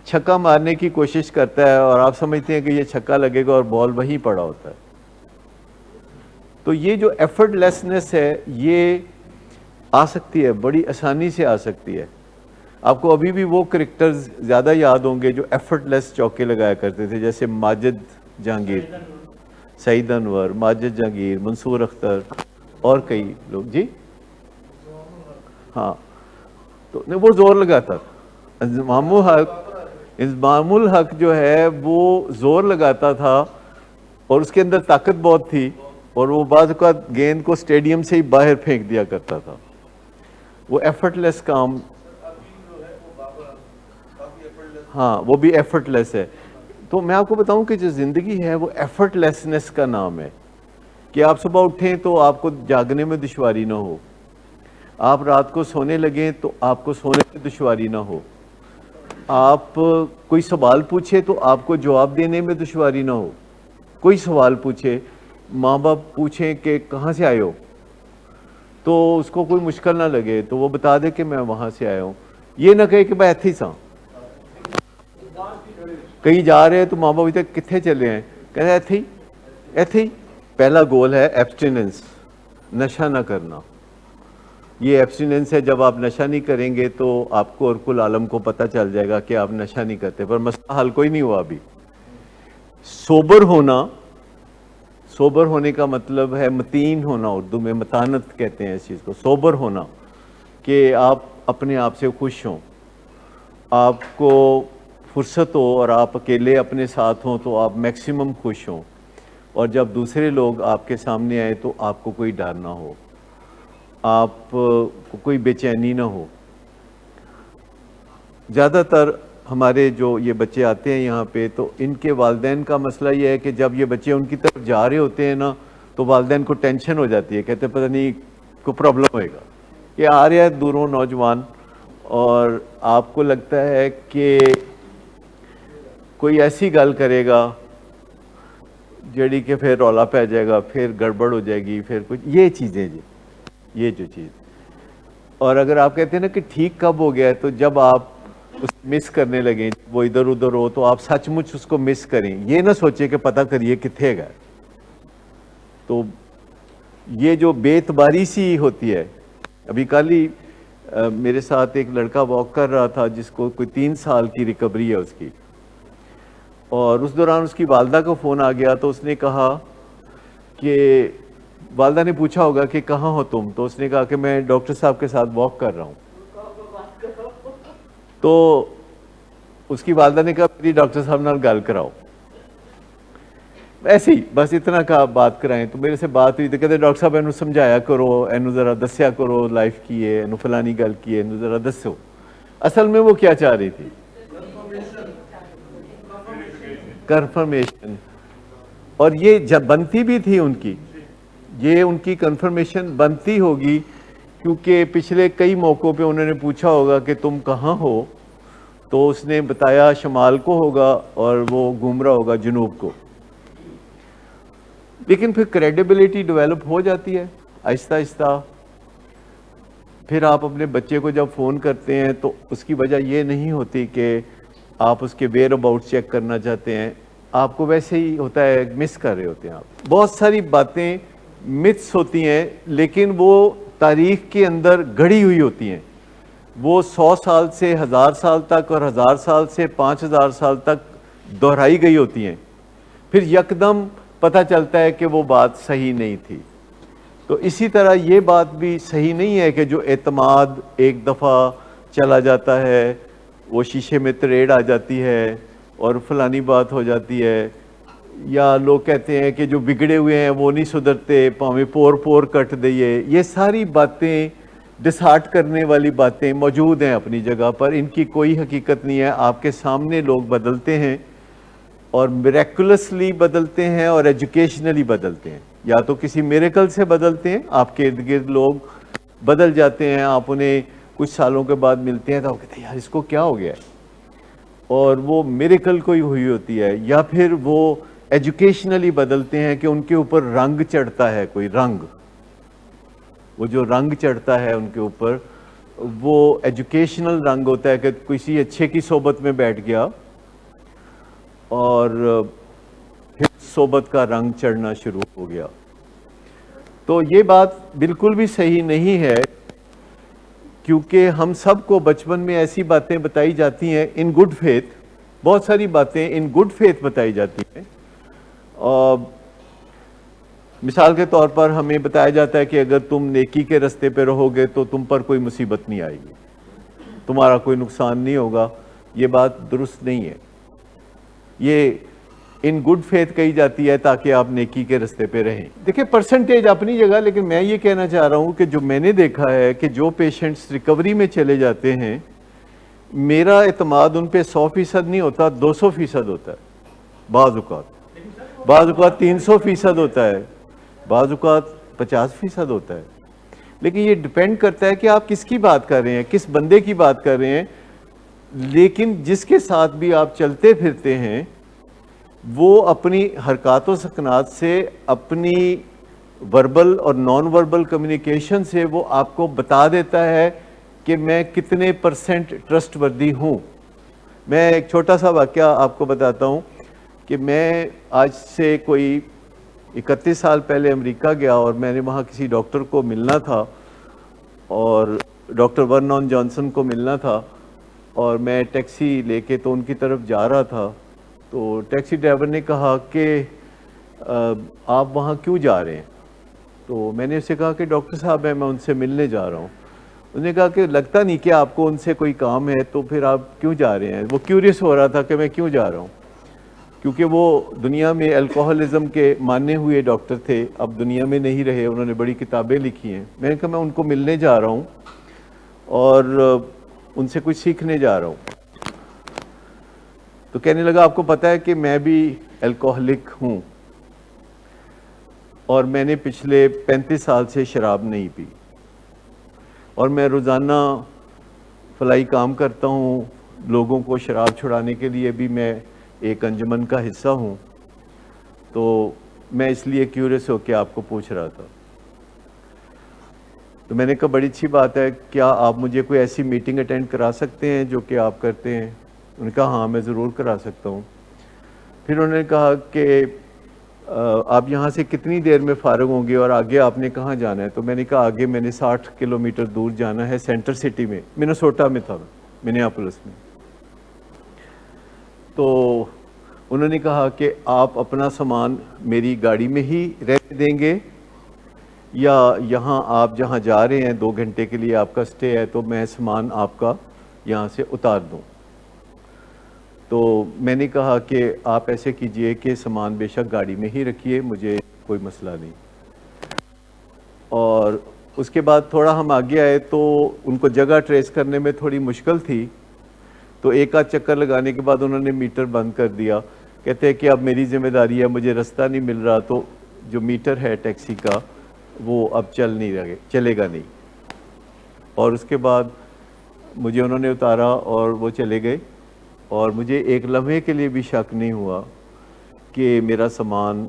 چھکا مارنے کی کوشش کرتا ہے اور آپ سمجھتے ہیں کہ یہ چھکا لگے گا اور بال وہیں پڑا ہوتا ہے. تو یہ جو ایفرٹ لیسنس ہے یہ آ سکتی ہے, بڑی آسانی سے آ سکتی ہے. آپ کو ابھی بھی وہ کرکٹرز زیادہ یاد ہوں گے جو ایفرٹ لیس چوکے لگایا کرتے تھے, جیسے ماجد جہانگیر, سعید انور, ماجد جہانگیر, منصور اختر اور کئی لوگ. جی ہاں, تو وہ زور لگاتا تھا. انضمام الحق جو ہے وہ زور لگاتا تھا اور اس کے اندر طاقت بہت تھی, اور وہ بعض اوقات گیند کو اسٹیڈیم سے ہی باہر پھینک دیا کرتا تھا. وہ ایفرٹ لیس کام, ہاں وہ بھی ایفرٹ لیس ہے. تو میں آپ کو بتاؤں کہ جو زندگی ہے وہ ایفرٹ لیسنس کا نام ہے, کہ آپ صبح اٹھیں تو آپ کو جاگنے میں دشواری نہ ہو, آپ رات کو سونے لگیں تو آپ کو سونے میں دشواری نہ ہو, آپ کوئی سوال پوچھے تو آپ کو جواب دینے میں دشواری نہ ہو. کوئی سوال پوچھے, ماں باپ پوچھیں کہ کہاں سے آئے ہو, تو اس کو کوئی مشکل نہ لگے تو وہ بتا دے کہ میں وہاں سے آیا ہوں. یہ نہ کہے کہ میں ایتھی سا, کہیں جا رہے ہیں تو ماں باپ تک کتنے چلے ہیں, کہتے ایتھی ایتھی. پہلا گول ہے ایبسٹیننس, نشہ نہ کرنا. یہ ایبسٹیننس ہے, جب آپ نشہ نہیں کریں گے تو آپ کو اور کل عالم کو پتہ چل جائے گا کہ آپ نشہ نہیں کرتے, پر مسئلہ حل کوئی نہیں ہوا ابھی. سوبر ہونا, سوبر ہونے کا مطلب ہے متین ہونا, اردو میں متانت کہتے ہیں اس چیز کو. سوبر ہونا کہ آپ اپنے آپ سے خوش ہوں, آپ کو فرصت ہو اور آپ اکیلے اپنے ساتھ ہوں تو آپ میکسیمم خوش ہوں, اور جب دوسرے لوگ آپ کے سامنے آئے تو آپ کو کوئی ڈر نہ ہو, آپ کو کوئی بے چینی نہ ہو. زیادہ تر ہمارے جو یہ بچے آتے ہیں یہاں پہ, تو ان کے والدین کا مسئلہ یہ ہے کہ جب یہ بچے ان کی طرف جا رہے ہوتے ہیں نا تو والدین کو ٹینشن ہو جاتی ہے, کہتے ہیں پتہ نہیں کوئی پرابلم ہوئے گا. یہ آ رہا ہے دوروں نوجوان, اور آپ کو لگتا ہے کہ کوئی ایسی گل کرے گا جڑی کہ پھر رولا پہ جائے گا, پھر گڑبڑ ہو جائے گی, پھر کچھ یہ چیزیں جی, یہ جو چیز. اور اگر آپ کہتے ہیں نا کہ ٹھیک کب ہو گیا ہے, تو جب آپ اس مس کرنے لگیں, وہ ادھر ادھر ہو تو آپ سچ مچ اس کو مس کریں, یہ نہ سوچیں کہ پتہ کریے کتنے گئے. تو یہ جو بے اعتباری سی ہوتی ہے. ابھی کل ہی میرے ساتھ ایک لڑکا واک کر رہا تھا جس کو کوئی 3 سال کی ریکوری ہے اس کی, اور اس دوران اس کی والدہ کو فون آ گیا, تو اس نے کہا کہ والدہ نے پوچھا ہوگا کہ کہاں ہو تم, تو اس نے کہا کہ میں ڈاکٹر صاحب کے ساتھ واک کر رہا ہوں. تو اس کی والدہ نے کہا میری ڈاکٹر صاحب نال گل کراؤ. ایسے ہی بس اتنا کہا بات کرائیں. تو میرے سے بات ہوئی تو کہتے ڈاکٹر صاحب اینو سمجھایا کرو, اینو ذرا دسیا کرو لائف کی ہے, اینو فلانی گل کی ہے, اینو ذرا دسو. اصل میں وہ کیا چاہ رہی تھی؟ کنفرمیشن. اور یہ جب بنتی بھی تھی ان کی, یہ ان کی کنفرمیشن بنتی ہوگی, کیونکہ پچھلے کئی موقعوں پہ انہوں نے پوچھا ہوگا کہ تم کہاں ہو, تو اس نے بتایا شمال کو ہوگا اور وہ گھوم رہا ہوگا جنوب کو. لیکن پھر کریڈیبلٹی ڈیولپ ہو جاتی ہے آہستہ آہستہ. پھر آپ اپنے بچے کو جب فون کرتے ہیں تو اس کی وجہ یہ نہیں ہوتی کہ آپ اس کے ویئر اباؤٹ چیک کرنا چاہتے ہیں, آپ کو ویسے ہی ہوتا ہے, مس کر رہے ہوتے ہیں آپ. بہت ساری باتیں متس ہوتی ہیں, لیکن وہ تاریخ کے اندر گڑھی ہوئی ہوتی ہیں. وہ 100 سال سے 1000 سال تک اور 1000 سال سے 5000 سال تک دہرائی گئی ہوتی ہیں. پھر یکدم پتہ چلتا ہے کہ وہ بات صحیح نہیں تھی. تو اسی طرح یہ بات بھی صحیح نہیں ہے کہ جو اعتماد ایک دفعہ چلا جاتا ہے, وہ شیشے میں تریڑ آ جاتی ہے اور فلانی بات ہو جاتی ہے, یا لوگ کہتے ہیں کہ جو بگڑے ہوئے ہیں وہ نہیں سدھرتے، پاویں پور پور کٹ دئیے، یہ ساری باتیں ڈسہارٹ کرنے والی باتیں موجود ہیں اپنی جگہ پر، ان کی کوئی حقیقت نہیں ہے۔ آپ کے سامنے لوگ بدلتے ہیں اور میریکولسلی بدلتے ہیں اور ایجوکیشنلی بدلتے ہیں، یا تو کسی میریکل سے بدلتے ہیں، آپ کے ارد گرد لوگ بدل جاتے ہیں، آپ انہیں کچھ سالوں کے بعد ملتے ہیں تو آپ کہتے ہیں یار اس کو کیا ہو گیا ہے، اور وہ میریکل کوئی ہوئی ہوتی ہے، یا پھر وہ ایجوکیشنلی بدلتے ہیں کہ ان کے اوپر رنگ چڑھتا ہے، کوئی رنگ، وہ جو رنگ چڑھتا ہے ان کے اوپر وہ ایجوکیشنل رنگ ہوتا ہے کہ کسی اچھے کی صحبت میں بیٹھ گیا اور پھر صحبت کا رنگ چڑھنا شروع ہو گیا۔ تو یہ بات بالکل بھی صحیح نہیں ہے، کیونکہ ہم سب کو بچپن میں ایسی باتیں بتائی جاتی ہیں ان گڈ فیتھ، بہت ساری باتیں ان گڈ فیتھ بتائی جاتی ہیں۔ اور مثال کے طور پر ہمیں بتایا جاتا ہے کہ اگر تم نیکی کے رستے پہ رہو گے تو تم پر کوئی مصیبت نہیں آئے گی، تمہارا کوئی نقصان نہیں ہوگا۔ یہ بات درست نہیں ہے، یہ ان گڈ فیتھ کہی جاتی ہے تاکہ آپ نیکی کے رستے پہ رہیں۔ دیکھیں پرسنٹیج اپنی جگہ، لیکن میں یہ کہنا چاہ رہا ہوں کہ جو میں نے دیکھا ہے کہ جو پیشنٹس ریکوری میں چلے جاتے ہیں، میرا اعتماد ان پہ 100% نہیں ہوتا، 200% ہوتا ہے، بعض اوقات 300% ہوتا ہے، بعض اوقات 50% ہوتا ہے۔ لیکن یہ ڈیپینڈ کرتا ہے کہ آپ کس کی بات کر رہے ہیں، کس بندے کی بات کر رہے ہیں۔ لیکن جس کے ساتھ بھی آپ چلتے پھرتے ہیں وہ اپنی حرکات و سکنات سے، اپنی وربل اور نان وربل کمیونیکیشن سے وہ آپ کو بتا دیتا ہے کہ میں کتنے % ٹرسٹ وردی ہوں۔ میں ایک چھوٹا سا واقعہ آپ کو بتاتا ہوں کہ میں آج سے کوئی 31 سال پہلے امریکہ گیا اور میں نے وہاں کسی ڈاکٹر کو ملنا تھا، اور ڈاکٹر ورنون جانسن کو ملنا تھا، اور میں ٹیکسی لے کے تو ان کی طرف جا رہا تھا، تو ٹیکسی ڈرائیور نے کہا کہ آپ وہاں کیوں جا رہے ہیں؟ تو میں نے اسے کہا کہ ڈاکٹر صاحب ہے، میں ان سے ملنے جا رہا ہوں۔ انہوں نے کہا کہ لگتا نہیں کہ آپ کو ان سے کوئی کام ہے، تو پھر آپ کیوں جا رہے ہیں؟ وہ کیوریس ہو رہا تھا کہ میں کیوں جا رہا ہوں، کیونکہ وہ دنیا میں الکوہلزم کے ماننے ہوئے ڈاکٹر تھے، اب دنیا میں نہیں رہے، انہوں نے بڑی کتابیں لکھی ہیں۔ میں نے کہا میں ان کو ملنے جا رہا ہوں اور ان سے کچھ سیکھنے جا رہا ہوں۔ تو کہنے لگا آپ کو پتہ ہے کہ میں بھی الکوہلک ہوں، اور میں نے پچھلے 35 سال سے شراب نہیں پی، اور میں روزانہ فلاحی کام کرتا ہوں، لوگوں کو شراب چھڑانے کے لیے بھی میں ایک انجمن کا حصہ ہوں، تو میں اس لیے کیوریس ہو کے آپ کو پوچھ رہا تھا۔ تو میں نے کہا بڑی اچھی بات ہے، کیا آپ مجھے کوئی ایسی میٹنگ اٹینڈ کرا سکتے ہیں جو کہ آپ کرتے ہیں؟ انہوں نے کہا ہاں میں ضرور کرا سکتا ہوں۔ پھر انہوں نے کہا کہ آپ یہاں سے کتنی دیر میں فارغ ہوں گے اور آگے آپ نے کہاں جانا ہے؟ تو میں نے کہا آگے میں نے 60 کلومیٹر دور جانا ہے، سینٹر سٹی میں، منیسوٹا میں تھا، منیاپولس میں۔ تو انہوں نے کہا کہ آپ اپنا سامان میری گاڑی میں ہی رہنے دیں گے، یا یہاں آپ جہاں جا رہے ہیں 2 گھنٹے کے لیے آپ کا سٹے ہے، تو میں سامان آپ کا یہاں سے اتار دوں؟ تو میں نے کہا کہ آپ ایسے کیجئے کہ سامان بے شک گاڑی میں ہی رکھیے، مجھے کوئی مسئلہ نہیں۔ اور اس کے بعد تھوڑا ہم آگے آئے تو ان کو جگہ ٹریس کرنے میں تھوڑی مشکل تھی، تو ایک آدھ چکر لگانے کے بعد انہوں نے میٹر بند کر دیا، کہتے ہیں کہ اب میری ذمہ داری ہے، مجھے رستہ نہیں مل رہا، تو جو میٹر ہے ٹیکسی کا وہ اب چلے گا نہیں۔ اور اس کے بعد مجھے انہوں نے اتارا اور وہ چلے گئے، اور مجھے ایک لمحے کے لیے بھی شک نہیں ہوا کہ میرا سامان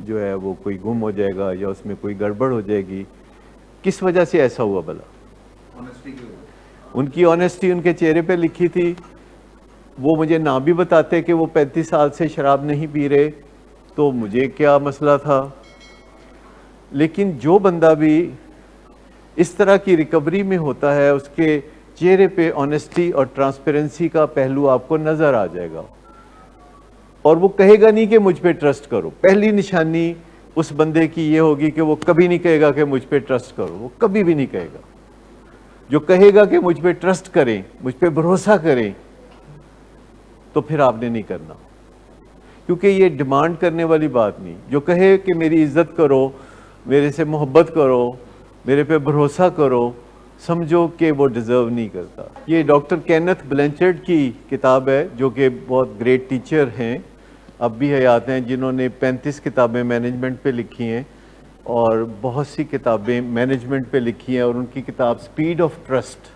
جو ہے وہ کوئی گم ہو جائے گا یا اس میں کوئی گڑبڑ ہو جائے گی۔ کس وجہ سے ایسا ہوا بھلا؟ ان کی آنیسٹی ان کے چہرے پہ لکھی تھی۔ وہ مجھے نہ بھی بتاتے کہ وہ 35 سال سے شراب نہیں پی رہے تو مجھے کیا مسئلہ تھا۔ لیکن جو بندہ بھی اس طرح کی ریکوری میں ہوتا ہے، اس کے چہرے پہ آنیسٹی اور ٹرانسپیرنسی کا پہلو آپ کو نظر آ جائے گا، اور وہ کہے گا نہیں کہ مجھ پہ ٹرسٹ کرو۔ پہلی نشانی اس بندے کی یہ ہوگی کہ وہ کبھی نہیں کہے گا کہ مجھ پہ ٹرسٹ کرو، وہ کبھی بھی نہیں کہے گا۔ جو کہے گا کہ مجھ پہ ٹرسٹ کریں، مجھ پہ بھروسہ کریں، تو پھر آپ نے نہیں کرنا، کیونکہ یہ ڈیمانڈ کرنے والی بات نہیں. جو کہے کہ میری عزت کرو، میرے سے محبت کرو، میرے پہ بھروسہ کرو، سمجھو کہ وہ ڈیزرو نہیں کرتا. یہ ڈاکٹر کینتھ بلینچرڈ کی کتاب ہے، جو کہ بہت گریٹ ٹیچر ہیں، اب بھی حیات ہیں، جنہوں نے 35 کتابیں مینجمنٹ پہ لکھی ہیں اور بہت سی کتابیں مینجمنٹ پہ لکھی ہیں. اور ان کی کتاب اسپیڈ آف ٹرسٹ،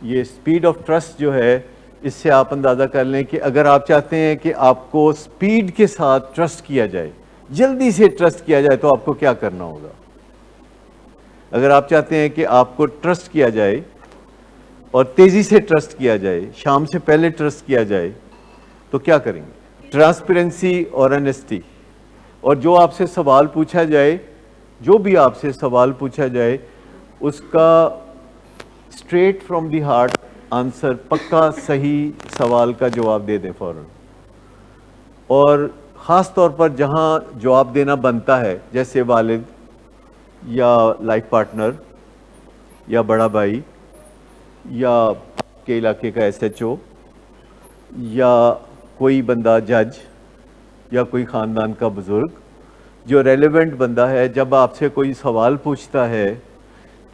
یہ اسپیڈ آف ٹرسٹ جو ہے، اس سے آپ اندازہ کر لیں کہ اگر آپ چاہتے ہیں کہ آپ کو اسپیڈ کے ساتھ ٹرسٹ کیا جائے، جلدی سے ٹرسٹ کیا جائے، تو آپ کو کیا کرنا ہوگا. اگر آپ چاہتے ہیں کہ آپ کو ٹرسٹ کیا جائے اور تیزی سے ٹرسٹ کیا جائے، شام سے پہلے ٹرسٹ کیا جائے، تو کیا کریں گے؟ ٹرانسپیرنسی اور آنیسٹی. اور جو آپ سے سوال پوچھا جائے، جو بھی آپ سے سوال پوچھا جائے، اس کا straight from the heart answer, پکا صحیح سوال کا جواب دے دیں فوراً. اور خاص طور پر جہاں جواب دینا بنتا ہے، جیسے والد یا لائف پارٹنر یا بڑا بھائی یا آپ کے علاقے کا SHO یا کوئی بندہ جج یا کوئی خاندان کا بزرگ جو ریلیونٹ بندہ ہے، جب آپ سے کوئی سوال پوچھتا ہے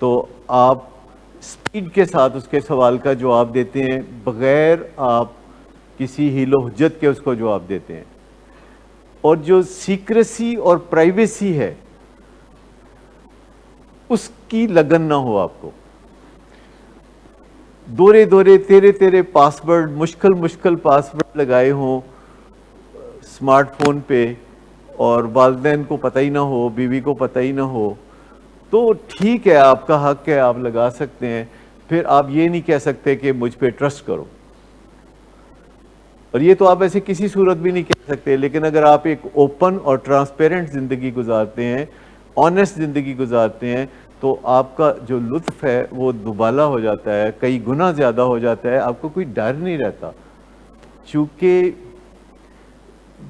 تو آپ اسپیڈ کے ساتھ اس کے سوال کا جواب دیتے ہیں، بغیر آپ کسی حیل و حجت کے اس کو جواب دیتے ہیں. اور جو سیکریسی اور پرائیویسی ہے، اس کی لگن نہ ہو آپ کو. دورے تیرے پاسورڈ، مشکل پاسورڈ لگائے ہوں اسمارٹ فون پہ، اور والدین کو پتہ ہی نہ ہو، بیوی کو پتہ ہی نہ ہو، تو ٹھیک ہے، آپ کا حق ہے، آپ لگا سکتے ہیں. پھر آپ یہ نہیں کہہ سکتے کہ مجھ پہ ٹرسٹ کرو. اور یہ تو آپ ایسے کسی صورت بھی نہیں کہہ سکتے. لیکن اگر آپ ایک اوپن اور ٹرانسپیرنٹ زندگی گزارتے ہیں، آنیسٹ زندگی گزارتے ہیں، تو آپ کا جو لطف ہے وہ دوبالا ہو جاتا ہے، کئی گنا زیادہ ہو جاتا ہے. آپ کو کوئی ڈر نہیں رہتا، چونکہ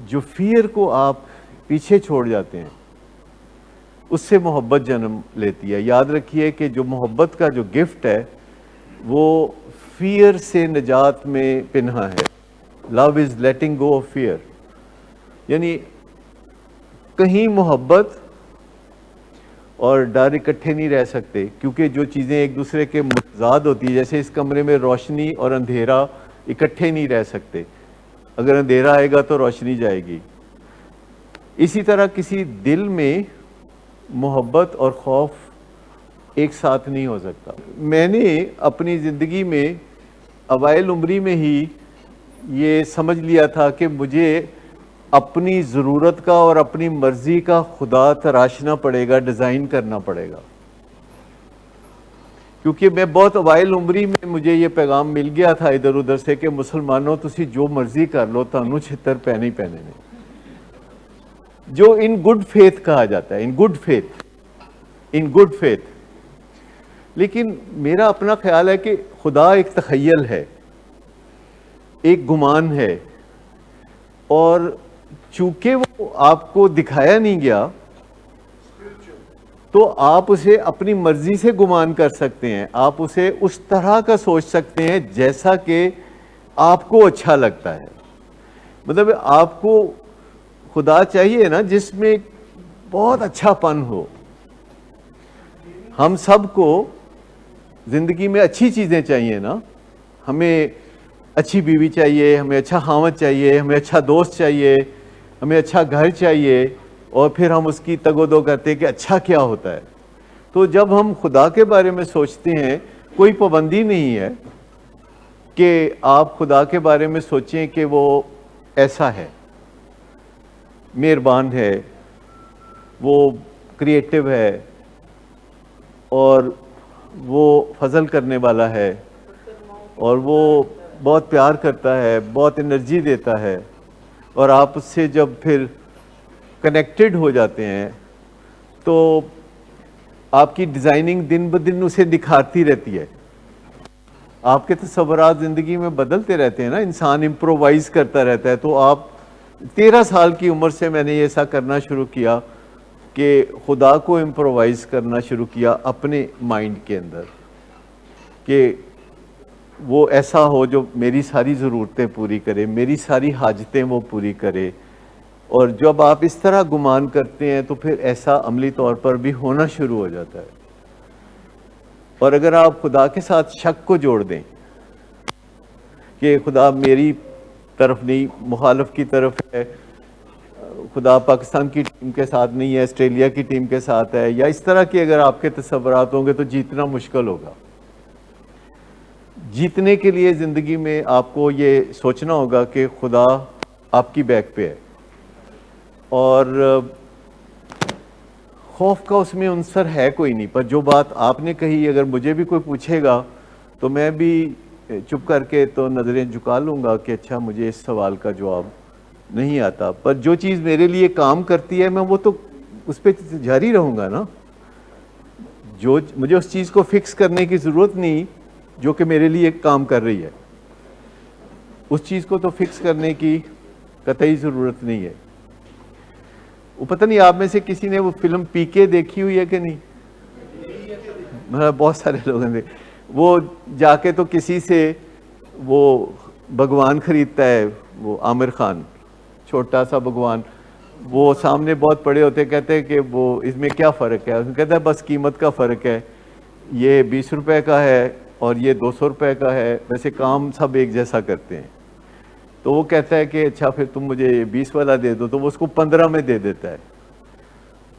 جو فیئر کو آپ پیچھے چھوڑ جاتے ہیں، اس سے محبت جنم لیتی ہے. یاد رکھیے کہ جو محبت کا جو گفٹ ہے، وہ فیئر سے نجات میں پنہا ہے. لو از لیٹنگ گو آف فیئر. یعنی کہیں محبت اور ڈر اکٹھے نہیں رہ سکتے، کیونکہ جو چیزیں ایک دوسرے کے متضاد ہوتی ہیں، جیسے اس کمرے میں روشنی اور اندھیرا اکٹھے نہیں رہ سکتے. اگر اندھیرا آئے گا تو روشنی جائے گی. اسی طرح کسی دل میں محبت اور خوف ایک ساتھ نہیں ہو سکتا. میں نے اپنی زندگی میں اوائل عمری میں ہی یہ سمجھ لیا تھا کہ مجھے اپنی ضرورت کا اور اپنی مرضی کا خدا تراشنا پڑے گا، ڈیزائن کرنا پڑے گا. کیونکہ میں بہت اوائل عمری میں مجھے یہ پیغام مل گیا تھا ادھر ادھر سے کہ مسلمانوں تسی جو مرضی کر لو، تانوں چھتر پہنے ہی پہنے نے. جو ان گڈ فیتھ کہا جاتا ہے، ان گڈ فیتھ. لیکن میرا اپنا خیال ہے کہ خدا ایک تخیل ہے، ایک گمان ہے، اور چونکہ وہ آپ کو دکھایا نہیں گیا، تو آپ اسے اپنی مرضی سے گمان کر سکتے ہیں. آپ اسے اس طرح کا سوچ سکتے ہیں جیسا کہ آپ کو اچھا لگتا ہے. مطلب آپ کو خدا چاہیے نا جس میں بہت اچھا پن ہو. ہم سب کو زندگی میں اچھی چیزیں چاہیے نا. ہمیں اچھی بیوی چاہیے، ہمیں اچھا خاوند چاہیے، ہمیں اچھا دوست چاہیے، ہمیں اچھا گھر چاہیے، اور پھر ہم اس کی تگ و دو کرتے ہیں کہ اچھا کیا ہوتا ہے. تو جب ہم خدا کے بارے میں سوچتے ہیں، کوئی پابندی نہیں ہے کہ آپ خدا کے بارے میں سوچیں کہ وہ ایسا ہے، مہربان ہے، وہ کریٹو ہے، اور وہ فضل کرنے والا ہے، اور وہ بہت پیار کرتا ہے، بہت انرجی دیتا ہے. اور آپ اس سے جب پھر کنیکٹڈ ہو جاتے ہیں تو آپ کی ڈیزائننگ دن بدن اسے دکھاتی رہتی ہے. آپ کے تصورات زندگی میں بدلتے رہتے ہیں نا. انسان امپرووائز کرتا رہتا ہے. تو آپ 13 سال کی عمر سے میں نے ایسا کرنا شروع کیا کہ خدا کو امپرووائز کرنا شروع کیا اپنے مائنڈ کے اندر، کہ وہ ایسا ہو جو میری ساری ضرورتیں پوری کرے، میری ساری حاجتیں وہ پوری کرے. اور جب آپ اس طرح گمان کرتے ہیں تو پھر ایسا عملی طور پر بھی ہونا شروع ہو جاتا ہے. اور اگر آپ خدا کے ساتھ شک کو جوڑ دیں کہ خدا میری طرف نہیں، مخالف کی طرف ہے، خدا پاکستان کی ٹیم کے ساتھ نہیں ہے، آسٹریلیا کی ٹیم کے ساتھ ہے، یا اس طرح کے اگر آپ کے تصورات ہوں گے تو جیتنا مشکل ہوگا. جیتنے کے لیے زندگی میں آپ کو یہ سوچنا ہوگا کہ خدا آپ کی بیک پہ ہے. اور خوف کا اس میں عنصر ہے کوئی نہیں. پر جو بات آپ نے کہی، اگر مجھے بھی کوئی پوچھے گا تو میں بھی چپ کر کے تو نظریں جھکا لوں گا کہ اچھا مجھے اس سوال کا جواب نہیں آتا. پر جو چیز میرے لیے کام کرتی ہے میں وہ تو اس پہ جاری رہوں گا نا. جو مجھے اس چیز کو فکس کرنے کی ضرورت نہیں جو کہ میرے لیے کام کر رہی ہے، اس چیز کو تو فکس کرنے کی قطعی ضرورت نہیں ہے. وہ پتہ نہیں آپ میں سے کسی نے وہ فلم پی کے دیکھی ہوئی ہے کہ نہیں؟ بہت سارے لوگوں نے. وہ جا کے تو کسی سے وہ بھگوان خریدتا ہے، وہ عامر خان، چھوٹا سا بھگوان. وہ سامنے بہت بڑے ہوتے، کہتے ہیں کہ وہ اس میں کیا فرق ہے؟ کہتا ہے بس قیمت کا فرق ہے، یہ 20 روپے کا ہے اور یہ 200 روپے کا ہے، ویسے کام سب ایک جیسا کرتے ہیں. تو وہ کہتا ہے کہ اچھا پھر تم مجھے 20 والا دے دو، تو وہ اس کو 15 میں دے دیتا ہے.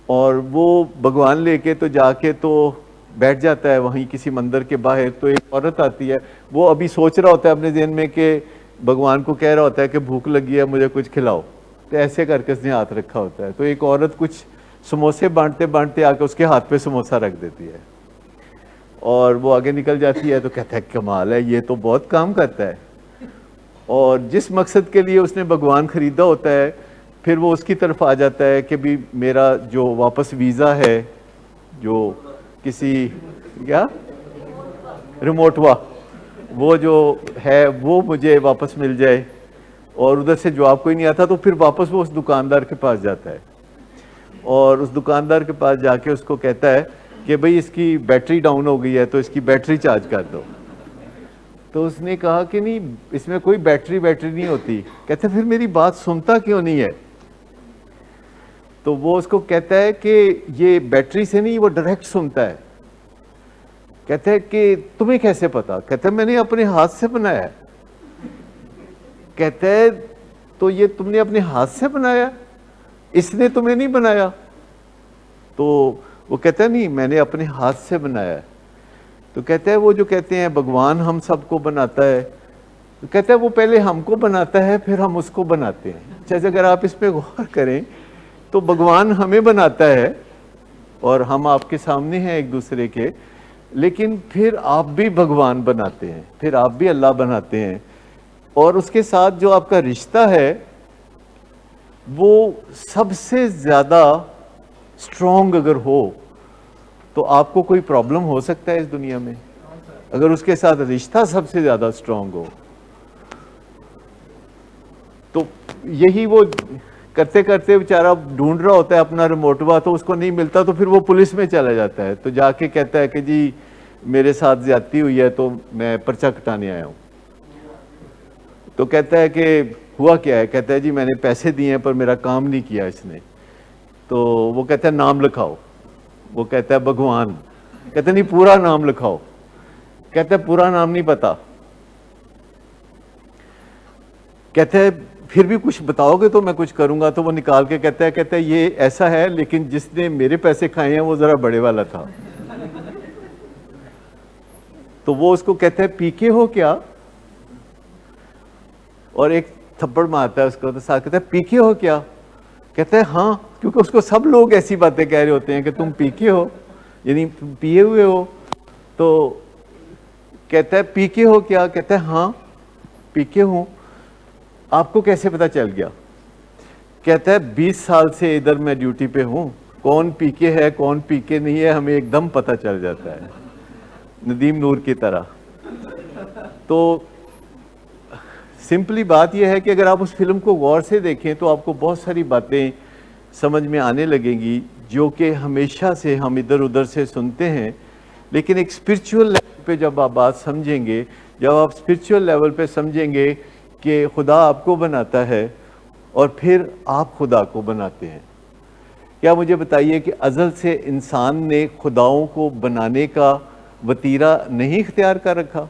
اور وہ بھگوان لے کے تو جا کے تو بیٹھ جاتا ہے وہیں کسی مندر کے باہر. تو ایک عورت آتی ہے، وہ ابھی سوچ رہا ہوتا ہے اپنے ذہن میں کہ بھگوان کو کہہ رہا ہوتا ہے کہ بھوک لگی ہے مجھے کچھ کھلاؤ، تو ایسے کر کے اس نے ہاتھ رکھا ہوتا ہے. تو ایک عورت کچھ سموسے بانٹتے بانٹتے آ کے اس کے ہاتھ پہ سموسہ رکھ دیتی ہے اور وہ آگے نکل جاتی ہے. تو کہتا ہے کمال ہے، یہ تو بہت کام کرتا ہے. اور جس مقصد کے لیے اس نے بھگوان خریدا ہوتا ہے پھر وہ اس کی طرف آ جاتا ہے کہ بھی میرا جو واپس ویزا ہے، جو کسی کیا ریموٹوا وہ جو ہے وہ مجھے واپس مل جائے. اور ادھر سے جواب کوئی نہیں آتا تو پھر واپس وہ اس دکاندار کے پاس جاتا ہے اور اس دکاندار کے پاس جا کے اس کو کہتا ہے کہ بھئی اس کی بیٹری ڈاؤن ہو گئی ہے تو اس کی بیٹری چارج کر دو. تو اس نے کہا کہ نہیں، اس میں کوئی بیٹری نہیں ہوتی. کہتے پھر میری بات سنتا کیوں نہیں ہے؟ تو وہ اس کو کہتا ہے کہ یہ بیٹری سے نہیں، وہ ڈائریکٹ سنتا ہے. کہتے ہیں کہ تمہیں کیسے پتا؟ کہتے ہیں میں نے اپنے ہاتھ سے بنایا ہے. کہتے ہیں تو یہ تم نے اپنے ہاتھ سے بنایا، اس نے تمہیں نہیں بنایا؟ تو وہ کہتا ہے نہیں، میں نے اپنے ہاتھ سے بنایا ہے. تو کہتے ہیں وہ جو کہتے ہیں بھگوان ہم سب کو بناتا ہے، تو کہتے ہیں وہ پہلے ہم کو بناتا ہے پھر ہم اس کو بناتے ہیں. جیسے اگر آپ اس پہ غور کریں تو بھگوان ہمیں بناتا ہے اور ہم آپ کے سامنے ہیں ایک دوسرے کے، لیکن پھر آپ بھی بھگوان بناتے ہیں، پھر آپ بھی اللہ بناتے ہیں. اور اس کے ساتھ جو آپ کا رشتہ ہے وہ سب سے زیادہ اسٹرانگ اگر ہو تو آپ کو کوئی پرابلم ہو سکتا ہے اس دنیا میں اگر اس کے ساتھ رشتہ سب سے زیادہ اسٹرانگ ہو. تو یہی وہ کرتے کرتے بیچارہ ڈھونڈ رہا ہوتا ہے اپنا ریموٹوا، تو اس کو نہیں ملتا تو پھر وہ پولیس میں چلا جاتا ہے. تو جا کے کہتا ہے کہ جی میرے ساتھ زیادتی ہوئی ہے تو میں پرچہ کٹانے آیا ہوں. تو کہتا ہے کہ ہوا کیا ہے؟ کہتا ہے جی میں نے پیسے دیے ہیں پر میرا کام نہیں کیا اس نے. تو وہ کہتا ہے نام لکھاؤ. وہ کہتا ہے بھگوان. کہتا ہے نہیں پورا نام لکھاؤ. کہتا ہے پورا نام نہیں پتا. کہتا ہے پھر بھی کچھ بتاؤ گے تو میں کچھ کروں گا. تو وہ نکال کے کہتا ہے یہ ایسا ہے لیکن جس نے میرے پیسے کھائے ہیں وہ ذرا بڑے والا تھا. تو وہ اس کو کہتا ہے پی کے ہو کیا؟ اور ایک تھپڑ مارتا ہے اس کو. تو ساتھ کہتا ہے پی کے ہو کیا؟ کہتا ہے ہاں، کیونکہ اس کو سب لوگ ایسی باتیں کہہ رہے ہوتے ہیں کہ تم پی کے ہو، یعنی پیے ہوئے ہو. تو کہتا ہے پی کے ہو کیا؟ کہتا ہے ہاں پی کے ہوں. آپ کو کیسے پتا چل گیا؟ کہتا ہے 20 سال سے ادھر میں ڈیوٹی پہ ہوں، کون پی کے ہے کون پی کے نہیں ہے ہمیں ایک دم پتا چل جاتا ہے، ندیم نور کی طرح. تو سمپلی بات یہ ہے کہ اگر آپ اس فلم کو غور سے دیکھیں تو آپ کو بہت ساری باتیں سمجھ میں آنے لگیں گی جو کہ ہمیشہ سے ہم ادھر ادھر سے سنتے ہیں، لیکن ایک اسپرچول لیول پہ جب آپ بات سمجھیں گے جب آپ اسپرچول لیول پہ سمجھیں گے کہ خدا آپ کو بناتا ہے اور پھر آپ خدا کو بناتے ہیں. کیا مجھے بتائیے کہ ازل سے انسان نے خداؤں کو بنانے کا وتیرہ نہیں اختیار کر رکھا؟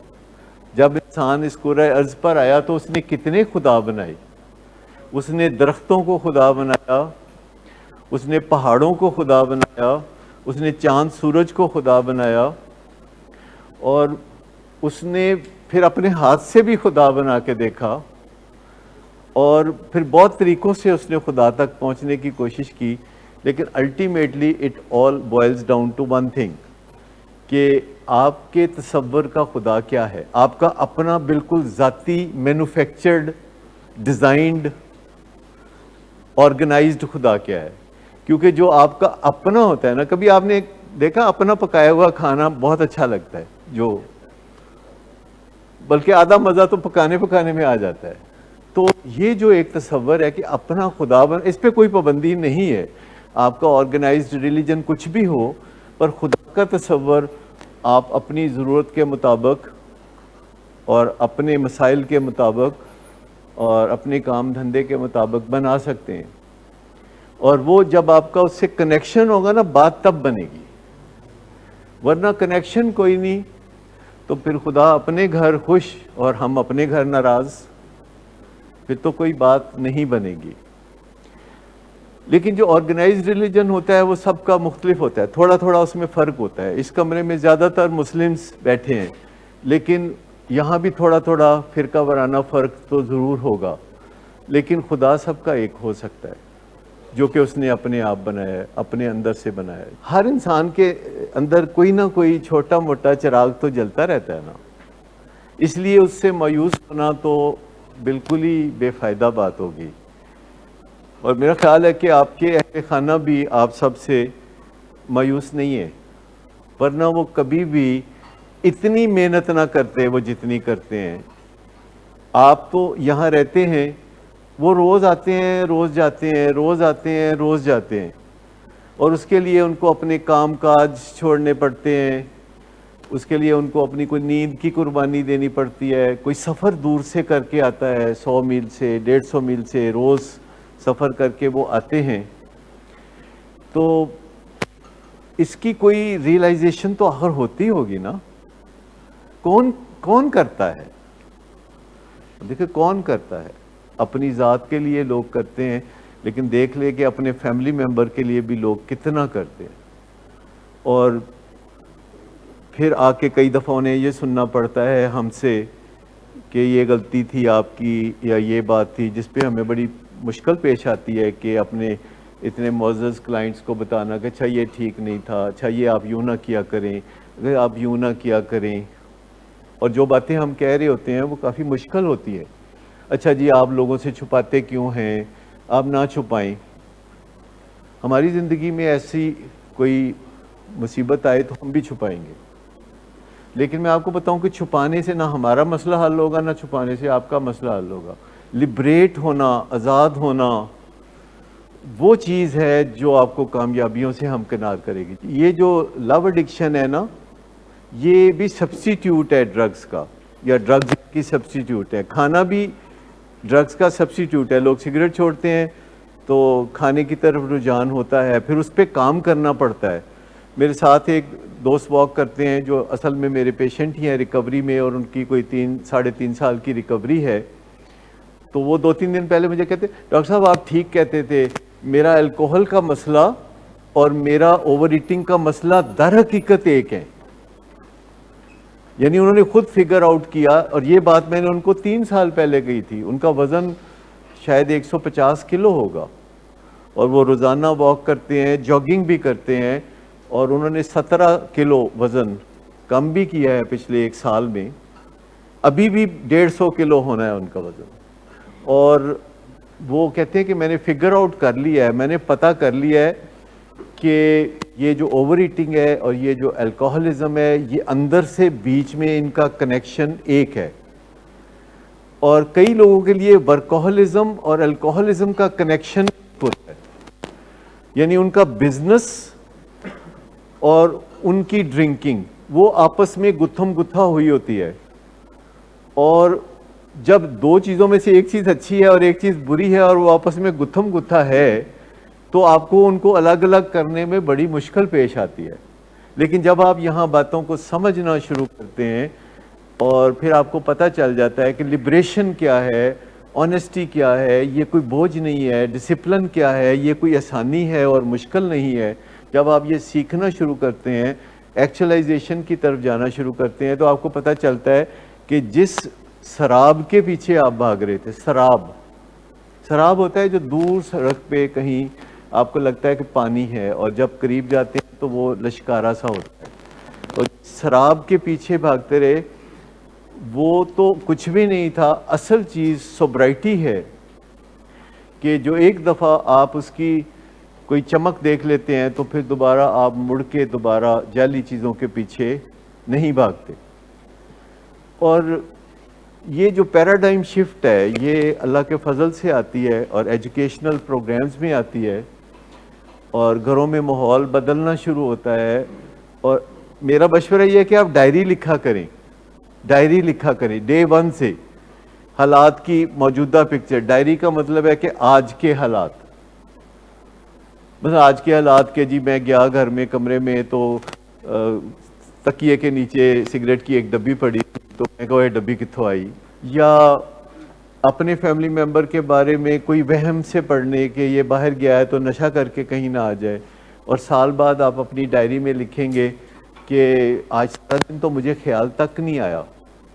جب انسان اس کرۂ ارض پر آیا تو اس نے کتنے خدا بنائے. اس نے درختوں کو خدا بنایا، اس نے پہاڑوں کو خدا بنایا، اس نے چاند سورج کو خدا بنایا، اور اس نے پھر اپنے ہاتھ سے بھی خدا بنا کے دیکھا، اور پھر بہت طریقوں سے اس نے خدا تک پہنچنے کی کوشش کی. لیکن ultimately it all boils down to one thing کہ آپ کے تصور کا خدا کیا ہے. آپ کا اپنا بالکل ذاتی مینوفیکچرڈ ڈیزائنڈ آرگنائزڈ خدا کیا ہے. کیونکہ جو آپ کا اپنا ہوتا ہے نا، کبھی آپ نے دیکھا اپنا پکایا ہوا کھانا بہت اچھا لگتا ہے، جو بلکہ آدھا مزہ تو پکانے میں آ جاتا ہے. تو یہ جو ایک تصور ہے کہ اپنا خدا اس پہ کوئی پابندی نہیں ہے. آپ کا آرگنائزڈ ریلیجن کچھ بھی ہو، پر خدا کا تصور آپ اپنی ضرورت کے مطابق اور اپنے مسائل کے مطابق اور اپنے کام دھندے کے مطابق بنا سکتے ہیں. اور وہ جب آپ کا اس سے کنیکشن ہوگا نا، بات تب بنے گی. ورنہ کنیکشن کوئی نہیں تو پھر خدا اپنے گھر خوش اور ہم اپنے گھر ناراض، پھر تو کوئی بات نہیں بنے گی. لیکن جو آرگنائزڈ ریلیجن ہوتا ہے وہ سب کا مختلف ہوتا ہے، تھوڑا تھوڑا اس میں فرق ہوتا ہے. اس کمرے میں زیادہ تر مسلمز بیٹھے ہیں، لیکن یہاں بھی تھوڑا تھوڑا فرقہ وارانہ فرق تو ضرور ہوگا. لیکن خدا سب کا ایک ہو سکتا ہے، جو کہ اس نے اپنے آپ بنایا ہے، اپنے اندر سے بنایا ہے. ہر انسان کے اندر کوئی نہ کوئی چھوٹا موٹا چراغ تو جلتا رہتا ہے نا. اس لیے اس سے مایوس ہونا تو بالکل ہی بے فائدہ بات ہوگی. اور میرا خیال ہے کہ آپ کے اہل خانہ بھی آپ سب سے مایوس نہیں ہے، ورنہ وہ کبھی بھی اتنی محنت نہ کرتے وہ جتنی کرتے ہیں. آپ تو یہاں رہتے ہیں، وہ روز آتے ہیں روز جاتے ہیں، روز آتے ہیں روز جاتے ہیں، اور اس کے لیے ان کو اپنے کام کاج چھوڑنے پڑتے ہیں. اس کے لیے ان کو اپنی کوئی نیند کی قربانی دینی پڑتی ہے. کوئی سفر دور سے کر کے آتا ہے، 100 میل سے 150 میل سے روز سفر کر کے وہ آتے ہیں. تو اس کی کوئی ریئلائزیشن تو آخر ہوتی ہوگی نا. کون کرتا ہے؟ دیکھیں کون کرتا ہے. اپنی ذات کے لیے لوگ کرتے ہیں، لیکن دیکھ لے کہ اپنے فیملی ممبر کے لیے بھی لوگ کتنا کرتے ہیں. اور پھر آ کے کئی دفعہ انہیں یہ سننا پڑتا ہے ہم سے کہ یہ غلطی تھی آپ کی، یا یہ بات تھی، جس پہ ہمیں بڑی مشکل پیش آتی ہے کہ اپنے اتنے معزز کلائنٹس کو بتانا کہ اچھا یہ ٹھیک نہیں تھا، اچھا یہ آپ یوں نہ کیا کریں، اگر آپ یوں نہ کیا کریں. اور جو باتیں ہم کہہ رہے ہوتے ہیں وہ کافی مشکل ہوتی ہے. اچھا جی آپ لوگوں سے چھپاتے کیوں ہیں؟ آپ نہ چھپائیں. ہماری زندگی میں ایسی کوئی مصیبت آئے تو ہم بھی چھپائیں گے. لیکن میں آپ کو بتاؤں کہ چھپانے سے نہ ہمارا مسئلہ حل ہوگا، نہ چھپانے سے آپ کا مسئلہ حل ہوگا. لبریٹ ہونا، آزاد ہونا، وہ چیز ہے جو آپ کو کامیابیوں سے ہمکنار کرے گی. یہ جو لو ایڈکشن ہے نا، یہ بھی سبسٹیٹیوٹ ہے ڈرگز کا، یا ڈرگز کی سبسٹیٹیوٹ ہے. کھانا بھی ڈرگز کا سبسٹیٹیوٹ ہے. لوگ سگریٹ چھوڑتے ہیں تو کھانے کی طرف رجحان ہوتا ہے، پھر اس پہ کام کرنا پڑتا ہے. میرے ساتھ ایک دوست واک کرتے ہیں جو اصل میں میرے پیشنٹ ہی ہیں ریکوری میں، اور ان کی کوئی 3-3.5 سال کی ریکوری ہے. تو وہ 2-3 دن پہلے مجھے کہتے ڈاکٹر صاحب آپ ٹھیک کہتے تھے، میرا الکوہل کا مسئلہ اور میرا اوور ایٹنگ کا مسئلہ در حقیقت ایک ہے. یعنی انہوں نے خود فگر آؤٹ کیا، اور یہ بات میں نے ان کو 3 سال پہلے کہی تھی. ان کا وزن شاید 150 کلو ہوگا، اور وہ روزانہ واک کرتے ہیں، جاگنگ بھی کرتے ہیں، اور انہوں نے 17 کلو وزن کم بھی کیا ہے پچھلے 1 سال میں. ابھی بھی 150 کلو ہونا ہے ان کا وزن. اور وہ کہتے ہیں کہ میں نے فگر آؤٹ کر لیا ہے، میں نے پتہ کر لیا ہے کہ یہ جو اوور ایٹنگ ہے اور یہ جو الکوہلزم ہے، یہ اندر سے بیچ میں ان کا کنیکشن ایک ہے. اور کئی لوگوں کے لیے ورکوہلزم اور الکوہلزم کا کنیکشن ہوتا ہے. یعنی ان کا بزنس اور ان کی ڈرنکنگ وہ آپس میں گتھم گتھا ہوئی ہوتی ہے. اور جب دو چیزوں میں سے ایک چیز اچھی ہے اور ایک چیز بری ہے اور وہ آپس میں گتھم گتھا ہے تو آپ کو ان کو الگ الگ کرنے میں بڑی مشکل پیش آتی ہے. لیکن جب آپ یہاں باتوں کو سمجھنا شروع کرتے ہیں اور پھر آپ کو پتہ چل جاتا ہے کہ لبریشن کیا ہے, آنیسٹی کیا ہے, یہ کوئی بوجھ نہیں ہے, ڈسپلن کیا ہے, یہ کوئی آسانی ہے اور مشکل نہیں ہے, جب آپ یہ سیکھنا شروع کرتے ہیں, ایکچولائزیشن کی طرف جانا شروع کرتے ہیں, تو آپ کو پتہ چلتا ہے کہ جس سراب کے پیچھے آپ بھاگ رہے تھے, سراب ہوتا ہے جو دور سڑک پہ کہیں آپ کو لگتا ہے کہ پانی ہے اور جب قریب جاتے ہیں تو وہ لشکارا سا ہوتا ہے, اور سراب کے پیچھے بھاگتے رہے وہ تو کچھ بھی نہیں تھا. اصل چیز سوبرائٹی ہے کہ جو ایک دفعہ آپ اس کی کوئی چمک دیکھ لیتے ہیں تو پھر دوبارہ آپ مڑ کے دوبارہ جعلی چیزوں کے پیچھے نہیں بھاگتے. اور یہ جو پیراڈائم شفٹ ہے یہ اللہ کے فضل سے آتی ہے اور ایجوکیشنل پروگرامز میں آتی ہے اور گھروں میں ماحول بدلنا شروع ہوتا ہے. اور میرا مشورہ یہ ہے کہ آپ ڈائری لکھا کریں ڈے ون سے, حالات کی موجودہ پکچر. ڈائری کا مطلب ہے کہ آج کے حالات, بس آج کے حالات کے جی میں گیا گھر میں کمرے میں تو تکیے کے نیچے سگریٹ کی ایک ڈبی پڑی تو میں کہا یہ ڈبی کتھوں آئی, یا اپنے فیملی ممبر کے بارے میں کوئی وہم سے پڑھنے کہ یہ باہر گیا ہے تو نشہ کر کے کہیں نہ آ جائے, اور سال بعد آپ اپنی ڈائری میں لکھیں گے کہ آج سارا دن تو مجھے خیال تک نہیں آیا.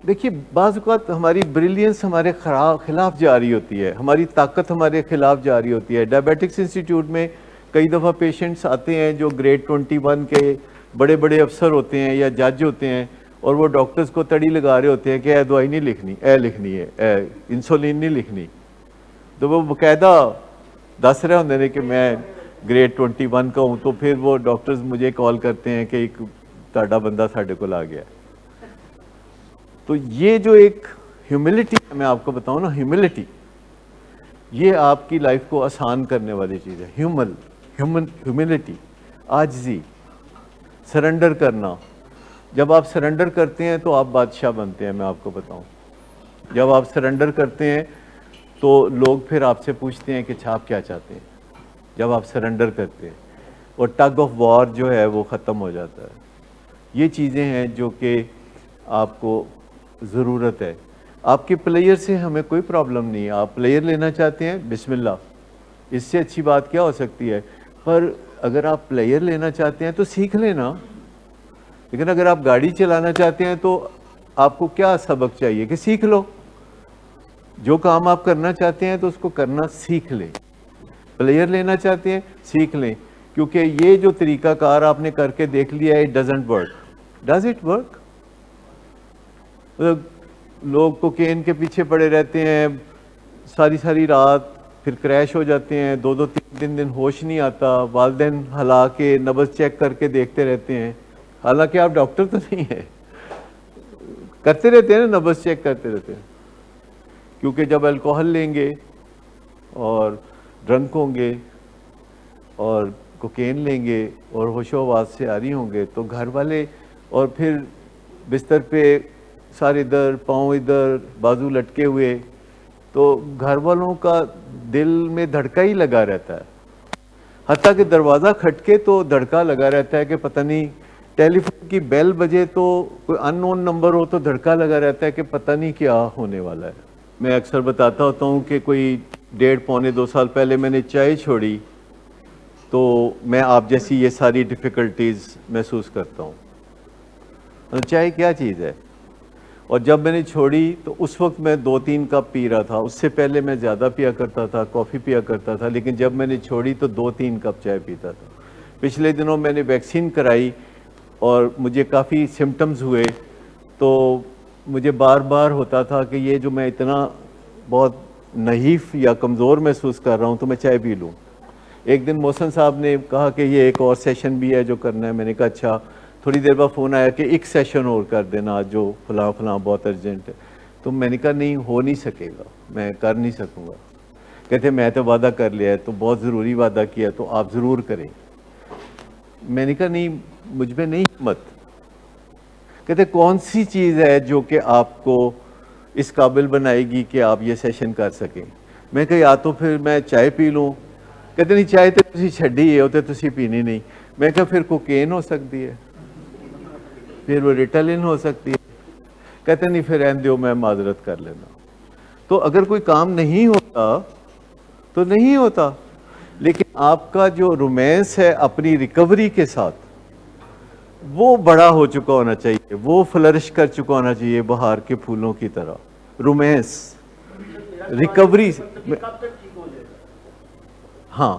دیکھیے بعض اوقات ہماری بریلینس ہمارے خلاف جا رہی ہوتی ہے, ہماری طاقت ہمارے خلاف جا رہی ہوتی ہے. ڈائبیٹکس انسٹیٹیوٹ میں کئی دفعہ پیشنٹس آتے ہیں جو گریڈ 21 کے بڑے بڑے افسر ہوتے ہیں یا جج ہوتے ہیں اور وہ ڈاکٹرز کو تڑی لگا رہے ہوتے ہیں کہ اے دوائی نہیں لکھنی, اے لکھنی ہے, اے انسولین نہیں لکھنی. تو وہ باقاعدہ دس رہے ہوتے ہیں کہ میں گریڈ 21 کا ہوں, تو پھر وہ ڈاکٹرز مجھے کال کرتے ہیں کہ ایک تہاڈا بندہ ساڈے کول آ گیا. تو یہ جو ایک ہیوملٹی ہے, میں آپ کو بتاؤں نا, یہ آپ کی لائف کو آسان کرنے والی چیز ہے. ہیوملٹی, عاجزی, سرنڈر کرنا. جب آپ سرنڈر کرتے ہیں تو آپ بادشاہ بنتے ہیں. میں آپ کو بتاؤں, جب آپ سرنڈر کرتے ہیں تو لوگ پھر آپ سے پوچھتے ہیں کہ آپ کیا چاہتے ہیں. جب آپ سرنڈر کرتے ہیں اور ٹگ آف وار جو ہے وہ ختم ہو جاتا ہے. یہ چیزیں ہیں جو کہ آپ کو ضرورت ہے. آپ کے پلیئر سے ہمیں کوئی پرابلم نہیں ہے. آپ پلیئر لینا چاہتے ہیں, بسم اللہ, اس سے اچھی بات کیا ہو سکتی ہے. پر اگر آپ پلیئر لینا چاہتے ہیں تو سیکھ لینا. لیکن اگر آپ گاڑی چلانا چاہتے ہیں تو آپ کو کیا سبق چاہیے کہ سیکھ لو. جو کام آپ کرنا چاہتے ہیں تو اس کو کرنا سیکھ لیں. پلیئر لینا چاہتے ہیں, سیکھ لیں. کیونکہ یہ جو طریقہ کار آپ نے کر کے دیکھ لیا ہے, it doesn't work. Does it work? لوگ کوکین کے پیچھے پڑے رہتے ہیں ساری رات, پھر کریش ہو جاتے ہیں, 2-3 دن ہوش نہیں آتا, والدین ہلا کے نبض چیک کر کے دیکھتے رہتے ہیں. حالانکہ آپ ڈاکٹر تو نہیں ہیں, کرتے رہتے ہیں نا, نبض چیک کرتے رہتے ہیں. کیونکہ جب الکوہل لیں گے اور ڈرنک ہوں گے اور کوکین لیں گے اور ہوش و حواس سے عاری ہوں گے تو گھر والے, اور پھر بستر پہ سر ادھر, پاؤں ادھر, بازو لٹکے ہوئے, تو گھر والوں کا دل میں دھڑکا ہی لگا رہتا ہے. حتیٰ کہ دروازہ کھٹکے تو دھڑکا لگا رہتا ہے کہ پتہ نہیں, ٹیلی فون کی بیل بجے تو کوئی ان نون نمبر ہو تو دھڑکا لگا رہتا ہے کہ پتہ نہیں کیا ہونے والا ہے. میں اکثر بتاتا ہوتا ہوں کہ کوئی 1.5-2 سال پہلے میں نے چائے چھوڑی تو میں آپ جیسی یہ ساری ڈیفیکلٹیز محسوس کرتا ہوں. چائے کیا چیز ہے؟ اور جب میں نے چھوڑی تو اس وقت میں 2-3 کپ پی رہا تھا. اس سے پہلے میں زیادہ پیا کرتا تھا, کافی پیا کرتا تھا, لیکن جب میں نے چھوڑی تو 2-3 کپ چائے پیتا تھا. پچھلے دنوں میں نے ویکسین کرائی اور مجھے کافی سمٹمز ہوئے, تو مجھے بار بار ہوتا تھا کہ یہ جو میں اتنا بہت نحیف یا کمزور محسوس کر رہا ہوں تو میں چائے پی لوں. ایک دن محسن صاحب نے کہا کہ یہ ایک اور سیشن بھی ہے جو کرنا ہے. میں نے کہا اچھا. تھوڑی دیر بعد فون آیا کہ ایک سیشن اور کر دینا جو فلاں بہت ارجنٹ ہے. تو میں نے کہا نہیں, ہو نہیں سکے گا, میں کر نہیں سکوں گا. کہتے میں تو وعدہ کر لیا ہے, تو بہت ضروری وعدہ کیا تو آپ ضرور کریں. میں نے کہا نہیں, مجھ میں نہیں ہمت. کہتے کون سی چیز ہے جو کہ آپ کو اس قابل بنائے گی کہ آپ یہ سیشن کر سکیں. میں کہا یا تو پھر میں چائے پی لوں. کہتے نہیں چائے تو تسی چھڈی ہے ہوتے تسی پینی نہیں. میں کہا پھر کوکین ہو سکتی ہے, پھر وہ ریٹلن ہو سکتی ہے. کہتے نہیں پھر رہن دیو میں معذرت کر لینا. تو اگر کوئی کام نہیں ہوتا تو نہیں ہوتا, لیکن آپ کا جو رومانس ہے اپنی ریکوری کے ساتھ وہ بڑا ہو چکا ہونا چاہیے, وہ فلرش کر چکا ہونا چاہیے بہار کے پھولوں کی طرح. Romance recovery. ہاں,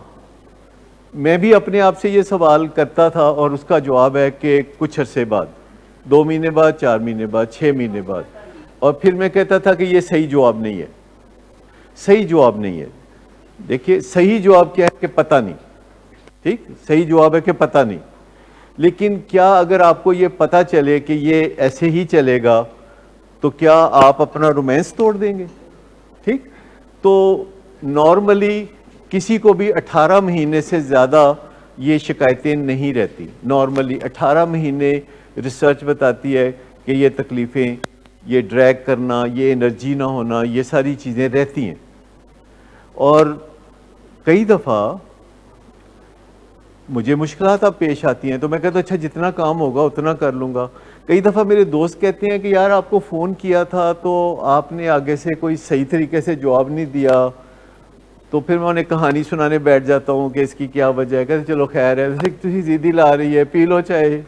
میں بھی اپنے آپ سے یہ سوال کرتا تھا اور اس کا جواب ہے کہ کچھ عرصے بعد, 2 مہینے بعد, 4 مہینے بعد, 6 مہینے بعد. اور پھر میں کہتا تھا کہ یہ صحیح جواب نہیں ہے, صحیح جواب نہیں ہے. دیکھیے صحیح جواب کیا ہے کہ پتہ نہیں, ٹھیک, صحیح جواب ہے کہ پتہ نہیں. لیکن کیا اگر آپ کو یہ پتہ چلے کہ یہ ایسے ہی چلے گا تو کیا آپ اپنا رومانس توڑ دیں گے؟ ٹھیک. تو نارملی کسی کو بھی 18 مہینے سے زیادہ یہ شکایتیں نہیں رہتی. نارملی 18 مہینے ریسرچ بتاتی ہے کہ یہ تکلیفیں, یہ ڈریگ کرنا, یہ انرجی نہ ہونا, یہ ساری چیزیں رہتی ہیں. اور کئی دفعہ مجھے مشکلات اب پیش آتی ہیں تو میں کہتا ہوں اچھا جتنا کام ہوگا اتنا کر لوں گا. کئی دفعہ میرے دوست کہتے ہیں کہ یار آپ کو فون کیا تھا تو آپ نے آگے سے کوئی صحیح طریقے سے جواب نہیں دیا. تو پھر میں انہیں کہانی سنانے بیٹھ جاتا ہوں کہ اس کی کیا وجہ ہے. کہتے چلو خیر ہے, تھی زیدی لا رہی ہے, پی لو چائے.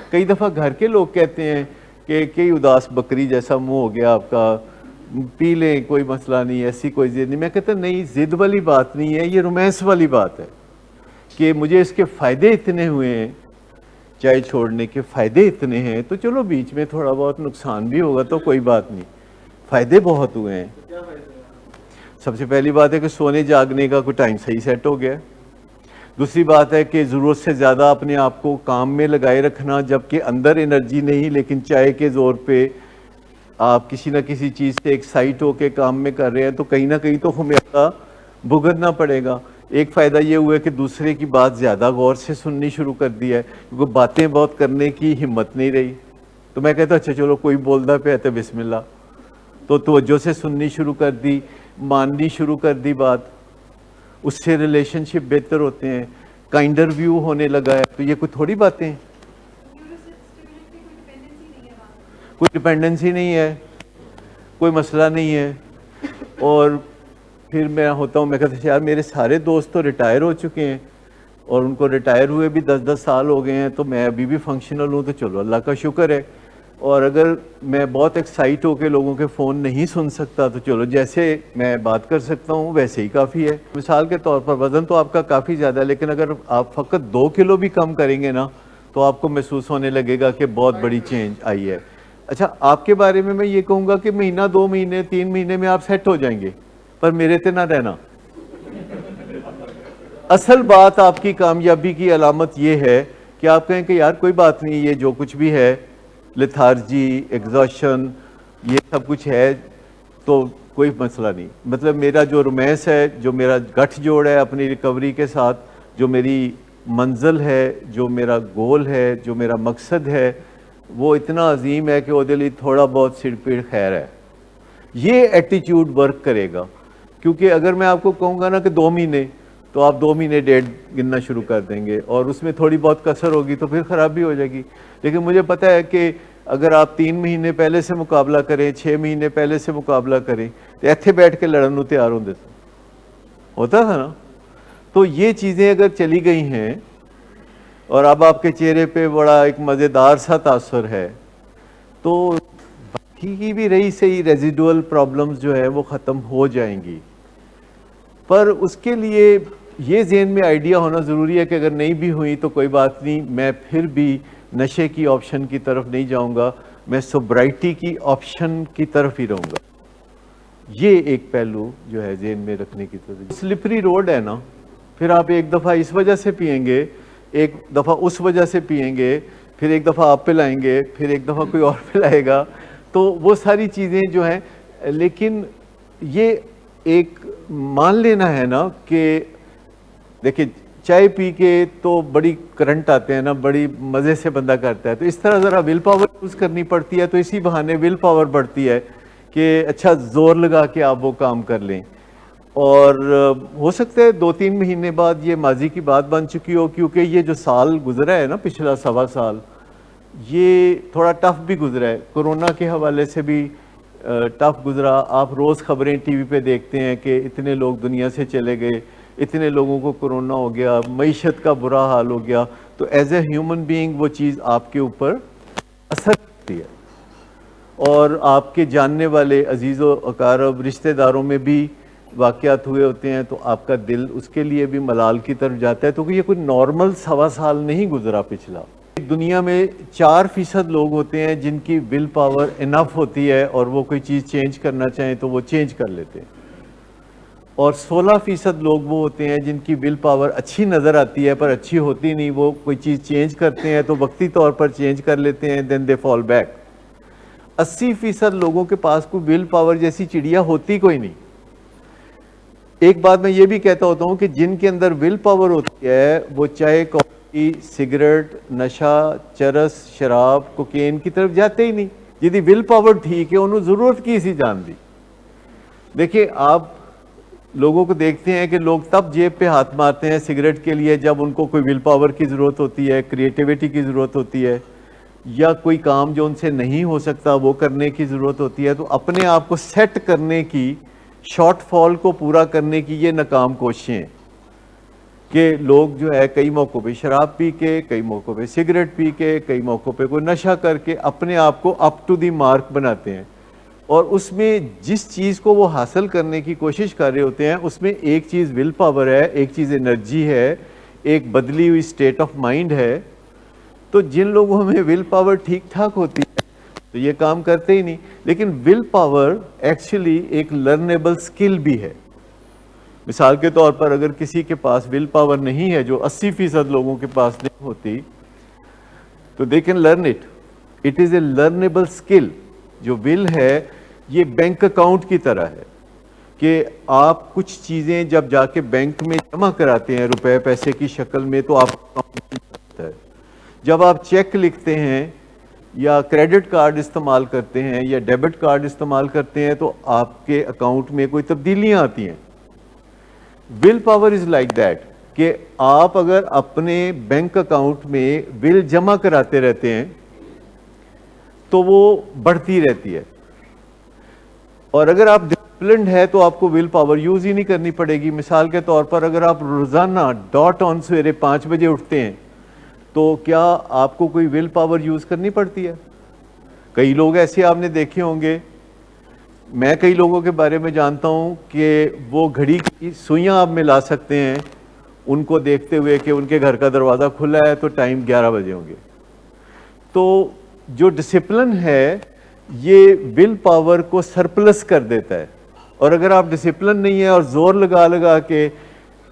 کئی دفعہ گھر کے لوگ کہتے ہیں کہ کئی اداس بکری جیسا منہ ہو گیا آپ کا, پی لیں کوئی مسئلہ نہیں, ایسی کوئی ضد نہیں. میں کہتا نہیں, ضد والی بات نہیں ہے, یہ رومانس والی بات ہے کہ مجھے اس کے فائدے اتنے ہوئے ہیں, چائے چھوڑنے کے فائدے اتنے ہیں, تو چلو بیچ میں تھوڑا بہت نقصان بھی ہوگا تو کوئی بات نہیں, فائدے بہت ہوئے ہیں. سب سے پہلی بات ہے کہ سونے جاگنے کا کوئی ٹائم صحیح سیٹ ہو گیا. دوسری بات ہے کہ ضرورت سے زیادہ اپنے آپ کو کام میں لگائے رکھنا, جبکہ اندر انرجی نہیں, لیکن چائے کے زور پہ آپ کسی نہ کسی چیز سے ایکسائٹ ہو کے کام میں کر رہے ہیں, تو کہیں نہ کہیں تو خمیازہ بھگتنا پڑے گا. ایک فائدہ یہ ہوا ہے کہ دوسرے کی بات زیادہ غور سے سننی شروع کر دی ہے, کیونکہ باتیں بہت کرنے کی ہمت نہیں رہی. تو میں کہتا اچھا چلو کوئی بولتا پہ ہے بسم اللہ, تو توجہ سے سننی شروع کر دی, ماننی شروع کر دی بات. اس سے ریلیشن شپ بہتر ہوتے ہیں, کائنڈر ویو ہونے لگا ہے. تو یہ کوئی تھوڑی باتیں ہیں, کوئی ڈپینڈنسی نہیں ہے, کوئی مسئلہ نہیں ہے. اور پھر میں ہوتا ہوں, میں کہتا ہوں یار میرے سارے دوست تو ریٹائر ہو چکے ہیں اور ان کو ریٹائر ہوئے بھی 10-10 سال ہو گئے ہیں, تو میں ابھی بھی فنکشنل ہوں, تو چلو اللہ کا شکر ہے. اور اگر میں بہت ایکسائٹ ہو کے لوگوں کے فون نہیں سن سکتا تو چلو جیسے میں بات کر سکتا ہوں ویسے ہی کافی ہے. مثال کے طور پر وزن تو آپ کا کافی زیادہ ہے, لیکن اگر آپ فقط 2 کلو بھی کم کریں گے نا تو آپ کو محسوس ہونے لگے گا کہ بہت بڑی چینج آئی ہے. اچھا آپ کے بارے میں یہ کہوں گا کہ مہینہ 2 مہینے 3 مہینے میں آپ سیٹ ہو جائیں گے, پر میرے تے نہ رہنا. اصل بات آپ کی کامیابی کی علامت یہ ہے کہ آپ کہیں کہ یار کوئی بات نہیں, یہ جو کچھ بھی ہے لیتھارجی, ایگزاشن, یہ سب کچھ ہے تو کوئی مسئلہ نہیں. مطلب میرا جو رومانس ہے, جو میرا گٹھ جوڑ ہے اپنی ریکوری کے ساتھ, جو میری منزل ہے, جو میرا گول ہے, جو میرا مقصد ہے, وہ اتنا عظیم ہے کہ وہ دلی تھوڑا بہت سڑ پیڑ خیر ہے. یہ ایٹیچیوڈ ورک کرے گا. کیونکہ اگر میں آپ کو کہوں گا نا کہ 2 مہینے, تو آپ 2 مہینے 1.5 گننا شروع کر دیں گے, اور اس میں تھوڑی بہت کسر ہوگی تو پھر خرابی ہو جائے گی. لیکن مجھے پتہ ہے کہ اگر آپ 3 مہینے پہلے سے مقابلہ کریں, 6 مہینے پہلے سے مقابلہ کریں, تو ایتھے بیٹھ کے لڑن تیار ہوتا تھا نا. تو یہ چیزیں اگر چلی گئی ہیں اور اب آپ کے چہرے پہ بڑا ایک مزیدار سا تاثر ہے, تو باقی کی بھی رہی صحیح ریزیڈول پرابلمز جو ہے وہ ختم ہو جائیں گی. پر اس کے لیے یہ ذہن میں آئیڈیا ہونا ضروری ہے کہ اگر نہیں بھی ہوئی تو کوئی بات نہیں, میں پھر بھی نشے کی آپشن کی طرف نہیں جاؤں گا, میں سوبرائٹی کی آپشن کی طرف ہی رہوں گا. یہ ایک پہلو جو ہے ذہن میں رکھنے کی طرف. سلپری روڈ ہے نا, پھر آپ ایک دفعہ اس وجہ سے پئیں گے, ایک دفعہ اس وجہ سے پئیں گے, پھر ایک دفعہ آپ پلائیں گے, پھر ایک دفعہ کوئی اور پلائے گا, تو وہ ساری چیزیں جو ہیں. لیکن یہ ایک مان لینا ہے نا کہ دیکھیں چائے پی کے تو بڑی کرنٹ آتے ہیں نا, بڑی مزے سے بندہ کرتا ہے, تو اس طرح ذرا ول پاور یوز کرنی پڑتی ہے, تو اسی بہانے ول پاور بڑھتی ہے. کہ اچھا زور لگا کے آپ وہ کام کر لیں. اور ہو سکتا ہے 2-3 مہینے بعد یہ ماضی کی بات بن چکی ہو, کیونکہ یہ جو سال گزرا ہے نا, پچھلا 1.25 سال, یہ تھوڑا ٹف بھی گزرا ہے. کرونا کے حوالے سے بھی ٹف گزرا. آپ روز خبریں ٹی وی پہ دیکھتے ہیں کہ اتنے لوگ دنیا سے چلے گئے, اتنے لوگوں کو کرونا ہو گیا, معیشت کا برا حال ہو گیا. تو ایز اے ہیومن بینگ وہ چیز آپ کے اوپر اثر کرتی ہے, اور آپ کے جاننے والے عزیز و اقارب رشتہ داروں میں بھی واقعات ہوئے ہوتے ہیں, تو آپ کا دل اس کے لیے بھی ملال کی طرف جاتا ہے. تو یہ کوئی نارمل 1.25 سال نہیں گزرا پچھلا. دنیا میں 4% لوگ ہوتے ہیں جن کی ول پاور انف ہوتی ہے اور وہ کوئی چیز چینج کرنا چاہیں تو وہ چینج کر لیتے ہیں, اور 16% لوگ وہ ہوتے ہیں جن کی ول پاور اچھی نظر آتی ہے پر اچھی ہوتی نہیں. وہ کوئی چیز چینج کرتے ہیں تو وقتی طور پر چینج کر لیتے ہیں, دین دے فال بیک. 80% لوگوں کے پاس کوئی ول پاور جیسی چڑیا ہوتی کوئی نہیں. ایک بات میں یہ بھی کہتا ہوتا ہوں کہ جن کے اندر ول پاور ہوتی ہے وہ چائے, کافی, سگریٹ, نشہ, چرس, شراب, کوکین کی طرف جاتے ہی نہیں. جدی ول پاور ٹھیک ہے انہوں ضرورت کی سی جان دی. دیکھیں آپ لوگوں کو دیکھتے ہیں کہ لوگ تب جیب پہ ہاتھ مارتے ہیں سگریٹ کے لیے جب ان کو کوئی ول پاور کی ضرورت ہوتی ہے, کریٹیوٹی کی ضرورت ہوتی ہے, یا کوئی کام جو ان سے نہیں ہو سکتا وہ کرنے کی ضرورت ہوتی ہے. تو اپنے آپ کو سیٹ کرنے کی, شارٹ فال کو پورا کرنے کی یہ ناکام کوششیں ہیں کہ لوگ جو ہے کئی موقعوں پہ شراب پی کے, کئی موقعوں پہ سگریٹ پی کے, کئی موقعوں پہ کوئی نشہ کر کے اپنے آپ کو اپ ٹو دی مارک بناتے ہیں, اور اس میں جس چیز کو وہ حاصل کرنے کی کوشش کر رہے ہوتے ہیں اس میں ایک چیز ول پاور ہے, ایک چیز انرجی ہے, ایک بدلی ہوئی اسٹیٹ آف مائنڈ ہے. تو جن لوگوں میں ول پاور ٹھیک ٹھاک ہوتی ہے تو یہ کام کرتے ہی نہیں. لیکن ول پاور ایکچولی ایک لرنیبل سکل بھی ہے. مثال کے طور پر اگر کسی کے پاس ول پاور نہیں ہے, جو 80% لوگوں کے پاس نہیں ہوتی, تو they can learn it. It is a learnable skill. جو ول ہے یہ بینک اکاؤنٹ کی طرح ہے کہ آپ کچھ چیزیں جب جا کے بینک میں جمع کراتے ہیں روپے پیسے کی شکل میں تو آپ اکاؤنٹ ہے. جب آپ چیک لکھتے ہیں یا کریڈٹ کارڈ استعمال کرتے ہیں یا ڈیبٹ کارڈ استعمال کرتے ہیں تو آپ کے اکاؤنٹ میں کوئی تبدیلیاں آتی ہیں. Will power is like that کہ آپ اگر اپنے بینک اکاؤنٹ میں ول جمع کراتے رہتے ہیں تو وہ بڑھتی رہتی ہے, اور اگر آپ ڈسپلنڈ ہے تو آپ کو ول پاور یوز ہی نہیں کرنی پڑے گی. مثال کے طور پر اگر آپ روزانہ ڈاٹ آن سویرے 5 بجے اٹھتے ہیں تو کیا آپ کو کوئی ول پاور یوز کرنی پڑتی ہے؟ کئی لوگ ایسے آپ نے دیکھے ہوں گے, میں کئی لوگوں کے بارے میں جانتا ہوں کہ وہ گھڑی کی سوئیاں آپ میں لا سکتے ہیں ان کو دیکھتے ہوئے کہ ان کے گھر کا دروازہ کھلا ہے تو ٹائم 11 بجے ہوں گے. تو جو ڈسپلن ہے یہ ول پاور کو سرپلس کر دیتا ہے. اور اگر آپ ڈسپلن نہیں ہے اور زور لگا لگا کے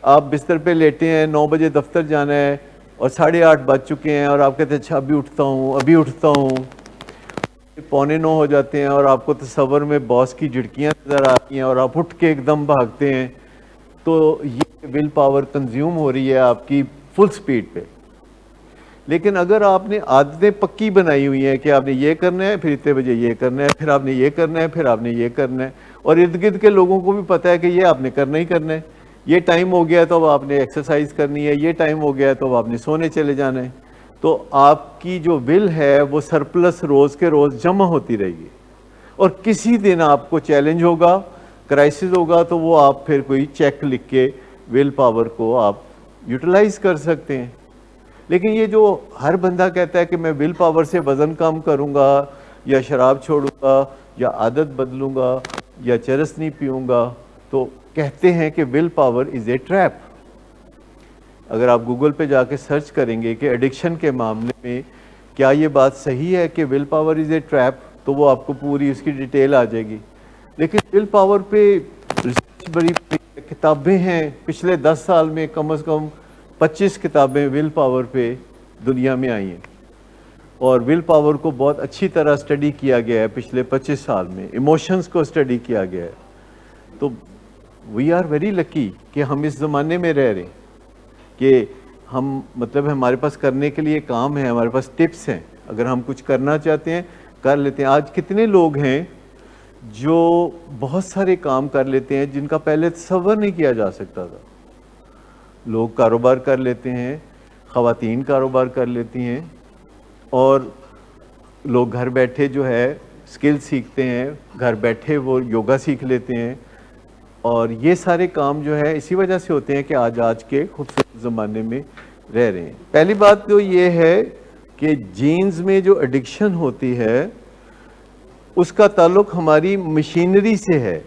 آپ بستر پہ لیٹے ہیں, 9 بجے دفتر جانا ہے اور 8:30 بج چکے ہیں اور آپ کہتے ہیں اچھا ابھی اٹھتا ہوں, 8:45 ہو جاتے ہیں اور آپ کو تصور میں باس کی جھڑکیاں نظر آتی ہیں اور آپ اٹھ کے ایک دم بھاگتے ہیں, تو یہ ول پاور کنزیوم ہو رہی ہے آپ کی فل سپیڈ پہ. لیکن اگر آپ نے عادتیں پکی بنائی ہوئی ہیں کہ آپ نے یہ کرنا ہے, پھر اتنے بجے یہ کرنا ہے, پھر آپ نے یہ کرنا ہے, پھر آپ نے یہ کرنا ہے, اور ارد گرد کے لوگوں کو بھی پتہ ہے کہ یہ آپ نے کرنا ہی کرنا ہے, یہ ٹائم ہو گیا تو اب آپ نے ایکسرسائز کرنی ہے, یہ ٹائم ہو گیا تو اب آپ نے سونے چلے جانا ہے, تو آپ کی جو ول ہے وہ سرپلس روز کے روز جمع ہوتی رہے گی. اور کسی دن آپ کو چیلنج ہوگا, کرائسس ہوگا, تو وہ آپ پھر کوئی چیک لکھ کے ول پاور کو آپ یوٹیلائز کر سکتے ہیں. لیکن یہ جو ہر بندہ کہتا ہے کہ میں ول پاور سے وزن کم کروں گا یا شراب چھوڑوں گا یا عادت بدلوں گا یا چرس نہیں پیوں گا, تو کہتے ہیں کہ will power is a trap. اگر آپ گوگل پہ جا کے سرچ کریں گے کہ ایڈکشن کے معاملے میں کیا یہ بات صحیح ہے کہ will power is a trap, تو وہ آپ کو پوری اس کی ڈیٹیل آ جائے گی. لیکن ول پاور پہ ریسرچ بڑی کتابیں ہیں, پچھلے 10 سال میں کم از کم 25 کتابیں ول پاور پہ دنیا میں آئی ہیں, اور ول پاور کو بہت اچھی طرح اسٹڈی کیا گیا ہے پچھلے 25 سال میں, ایموشنز کو اسٹڈی کیا گیا ہے. تو وی آر ویری لکی کہ ہم اس زمانے میں رہ رہے ہیں کہ ہم مطلب ہمارے پاس کرنے کے لیے کام ہے, ہمارے پاس ٹپس ہیں, اگر ہم کچھ کرنا چاہتے ہیں کر لیتے ہیں. آج کتنے لوگ ہیں جو بہت سارے کام کر لیتے ہیں جن کا پہلے تصور نہیں کیا جا سکتا تھا. لوگ کاروبار کر لیتے ہیں, خواتین کاروبار کر لیتی ہیں, اور لوگ گھر بیٹھے جو ہے اسکل سیکھتے ہیں, گھر بیٹھے وہ یوگا سیکھ لیتے ہیں, اور یہ سارے کام جو ہے اسی وجہ سے ہوتے ہیں کہ آج کے خوبصورت زمانے میں رہ رہے ہیں. پہلی بات تو یہ ہے کہ جینز میں جو ایڈکشن ہوتی ہے اس کا تعلق ہماری مشینری سے ہے,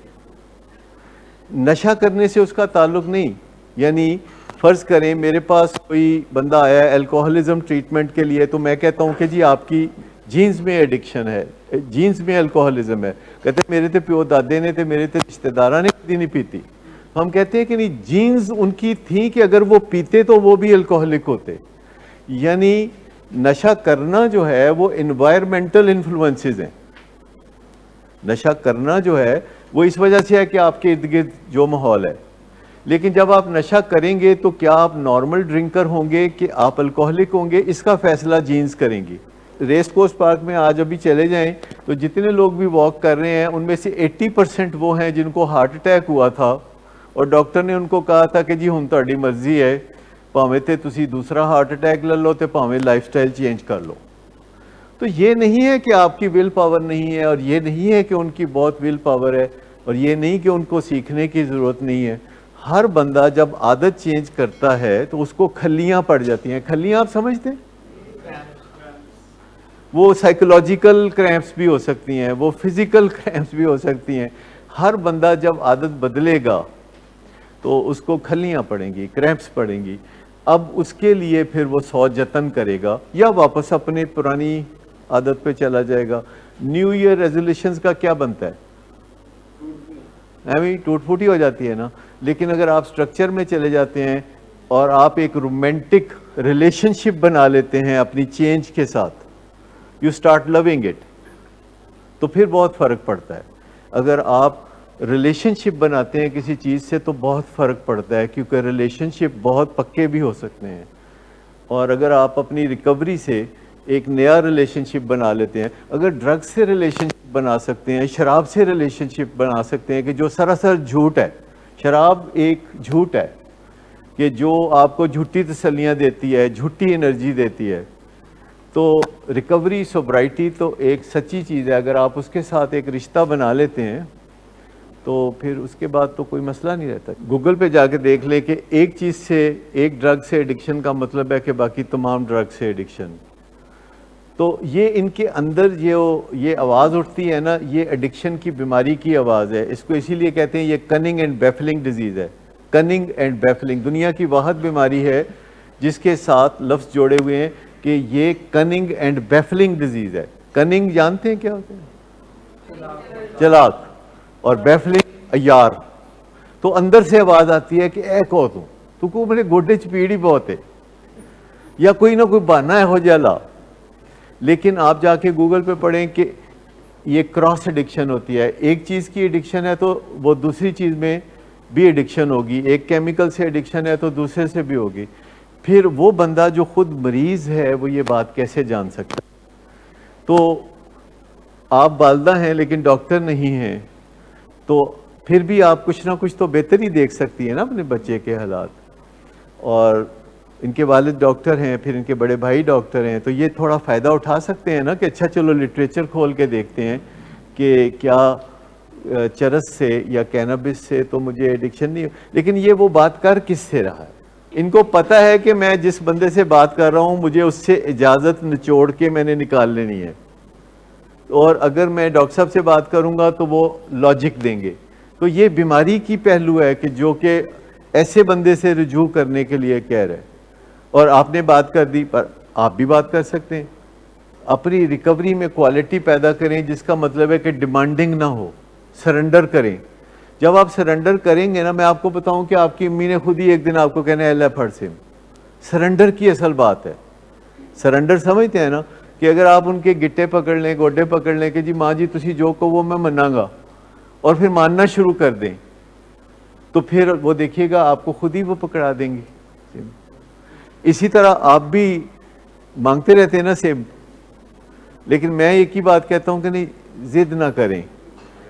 نشہ کرنے سے اس کا تعلق نہیں. یعنی فرض کریں میرے پاس کوئی بندہ آیا ہے الکوہلزم ٹریٹمنٹ کے لیے, تو میں کہتا ہوں کہ جی آپ کی جینز میں ایڈکشن ہے, جینز میں الکوہلزم ہے. کہتے ہیں میرے تے پیو دادے نے تے میرے تے رشتہ داراں نے کبھی نہیں پیتی. ہم کہتے ہیں کہ نہیں, جینز ان کی تھیں کہ اگر وہ پیتے تو وہ بھی الکوہلک ہوتے. یعنی نشہ کرنا جو ہے وہ انوائرمنٹل انفلوئنسز ہیں. نشہ کرنا جو ہے وہ اس وجہ سے ہے کہ آپ کے ارد گرد جو ماحول ہے. لیکن جب آپ نشہ کریں گے تو کیا آپ نارمل ڈرنکر ہوں گے کہ آپ الکوہلک ہوں گے, اس کا فیصلہ جینز کریں گی. ریس کورس پارک میں آج ابھی چلے جائیں تو جتنے لوگ بھی واک کر رہے ہیں ان میں سے 80% وہ ہیں جن کو ہارٹ اٹیک ہوا تھا, اور ڈاکٹر نے ان کو کہا تھا کہ جی ہن تہاڈی مرضی ہے, ਭਾਵੇਂ تے تسی دوسرا ہارٹ اٹیک لے لو تے ਭਾਵੇਂ لائف سٹائل چینج کر لو. تو یہ نہیں ہے کہ آپ کی ول پاور نہیں ہے, اور یہ نہیں ہے کہ ان کی بہت ول پاور ہے, اور یہ نہیں کہ ان کو سیکھنے کی ضرورت نہیں ہے. ہر بندہ جب عادت چینج کرتا ہے تو اس کو کھلیاں پڑ جاتی ہیں. کھلیاں آپ سمجھتے ہیں, وہ سائیکولوجیکل کریمپس بھی ہو سکتی ہیں, وہ فزیکل کریمپس بھی ہو سکتی ہیں. ہر بندہ جب عادت بدلے گا تو اس کو کھلیاں پڑیں گی, کریمپس پڑیں گی. اب اس کے لیے پھر وہ 100 جتن کرے گا یا واپس اپنے پرانی عادت پہ چلا جائے گا. نیو ایئر ریزولوشنز کا کیا بنتا ہے, ایویں ٹوٹ پھوٹی ہو جاتی ہے نا. لیکن اگر آپ سٹرکچر میں چلے جاتے ہیں اور آپ ایک رومانٹک ریلیشن شپ بنا لیتے ہیں اپنی چینج کے ساتھ, یو اسٹارٹ لونگ اٹ, تو پھر بہت فرق پڑتا ہے. اگر آپ ریلیشن شپ بناتے ہیں کسی چیز سے تو بہت فرق پڑتا ہے, کیونکہ ریلیشن شپ بہت پکے بھی ہو سکتے ہیں. اور اگر آپ اپنی ریکوری سے ایک نیا ریلیشن شپ بنا لیتے ہیں, اگر ڈرگ سے ریلیشن شپ بنا سکتے ہیں, شراب سے ریلیشن شپ بنا سکتے ہیں, کہ جو سراسر جھوٹ ہے, شراب ایک جھوٹ ہے کہ جو آپ کو جھوٹی تسلیاں دیتی ہے, جھوٹی انرجی دیتی ہے, تو ریکوری سوبرائٹی تو ایک سچی چیز ہے. اگر آپ اس کے ساتھ ایک رشتہ بنا لیتے ہیں تو پھر اس کے بعد تو کوئی مسئلہ نہیں رہتا. گوگل پہ جا کے دیکھ لیں کہ ایک چیز سے, ایک ڈرگ سے ایڈکشن کا مطلب ہے کہ باقی تمام ڈرگ سے ایڈکشن. تو یہ ان کے اندر یہ آواز اٹھتی ہے نا, یہ ایڈکشن کی بیماری کی آواز ہے. اس کو اسی لیے کہتے ہیں یہ کننگ اینڈ بیفلنگ ڈیزیز ہے. کننگ اینڈ بیفلنگ دنیا کی واحد بیماری ہے جس کے ساتھ لفظ جوڑے ہوئے ہیں کہ یہ کننگ اینڈ بیفلنگ ڈیزیز ہے. کننگ جانتے ہیں کیا ہوتے ہیں, چلاک, اور بیفلنگ عیار. تو اندر سے آواز آتی ہے کہ اے کو تو کو میرے گوڈے چ پیڑ ہی بہت ہے, یا کوئی نہ کوئی بہانا ہے ہو جالا. لیکن آپ جا کے گوگل پہ پڑھیں کہ یہ کراس ایڈکشن ہوتی ہے. ایک چیز کی ایڈکشن ہے تو وہ دوسری چیز میں بھی ایڈکشن ہوگی, ایک کیمیکل سے ایڈکشن ہے تو دوسرے سے بھی ہوگی. پھر وہ بندہ جو خود مریض ہے وہ یہ بات کیسے جان سکتا ہے؟ تو آپ والدہ ہیں لیکن ڈاکٹر نہیں ہیں, تو پھر بھی آپ کچھ نہ کچھ تو بہتر ہی دیکھ سکتی ہیں نا اپنے بچے کے حالات. اور ان کے والد ڈاکٹر ہیں, پھر ان کے بڑے بھائی ڈاکٹر ہیں, تو یہ تھوڑا فائدہ اٹھا سکتے ہیں نا کہ اچھا چلو لٹریچر کھول کے دیکھتے ہیں کہ کیا چرس سے یا کینابس سے تو مجھے ایڈکشن نہیں. لیکن یہ وہ بات کر کس سے رہا ہے؟ ان کو پتہ ہے کہ میں جس بندے سے بات کر رہا ہوں مجھے اس سے اجازت نچوڑ کے میں نے نکال لینی ہے, اور اگر میں ڈاکٹر صاحب سے بات کروں گا تو وہ لاجک دیں گے. تو یہ بیماری کی پہلو ہے کہ جو کہ ایسے بندے سے رجوع کرنے کے لیے کہہ رہے, اور آپ نے بات کر دی, پر آپ بھی بات کر سکتے ہیں. اپنی ریکوری میں کوالٹی پیدا کریں جس کا مطلب ہے کہ ڈیمانڈنگ نہ ہو, سرنڈر کریں. جب آپ سرنڈر کریں گے نا, میں آپ کو بتاؤں کہ آپ کی امی نے خود ہی ایک دن آپ کو کہنا ہے اللہ پھڑ سے. سرنڈر کی اصل بات ہے. سرنڈر سمجھتے ہیں نا, کہ اگر آپ ان کے گٹے پکڑ لیں, گوڈے پکڑ لیں کہ جی ماں جی تسی جو کو وہ میں مناں گا, اور پھر ماننا شروع کر دیں, تو پھر وہ دیکھیے گا آپ کو خود ہی وہ پکڑا دیں گے. اسی طرح آپ بھی مانگتے رہتے ہیں نا سیب, لیکن میں ایک ہی بات کہتا ہوں کہ نہیں, ضد نہ کریں.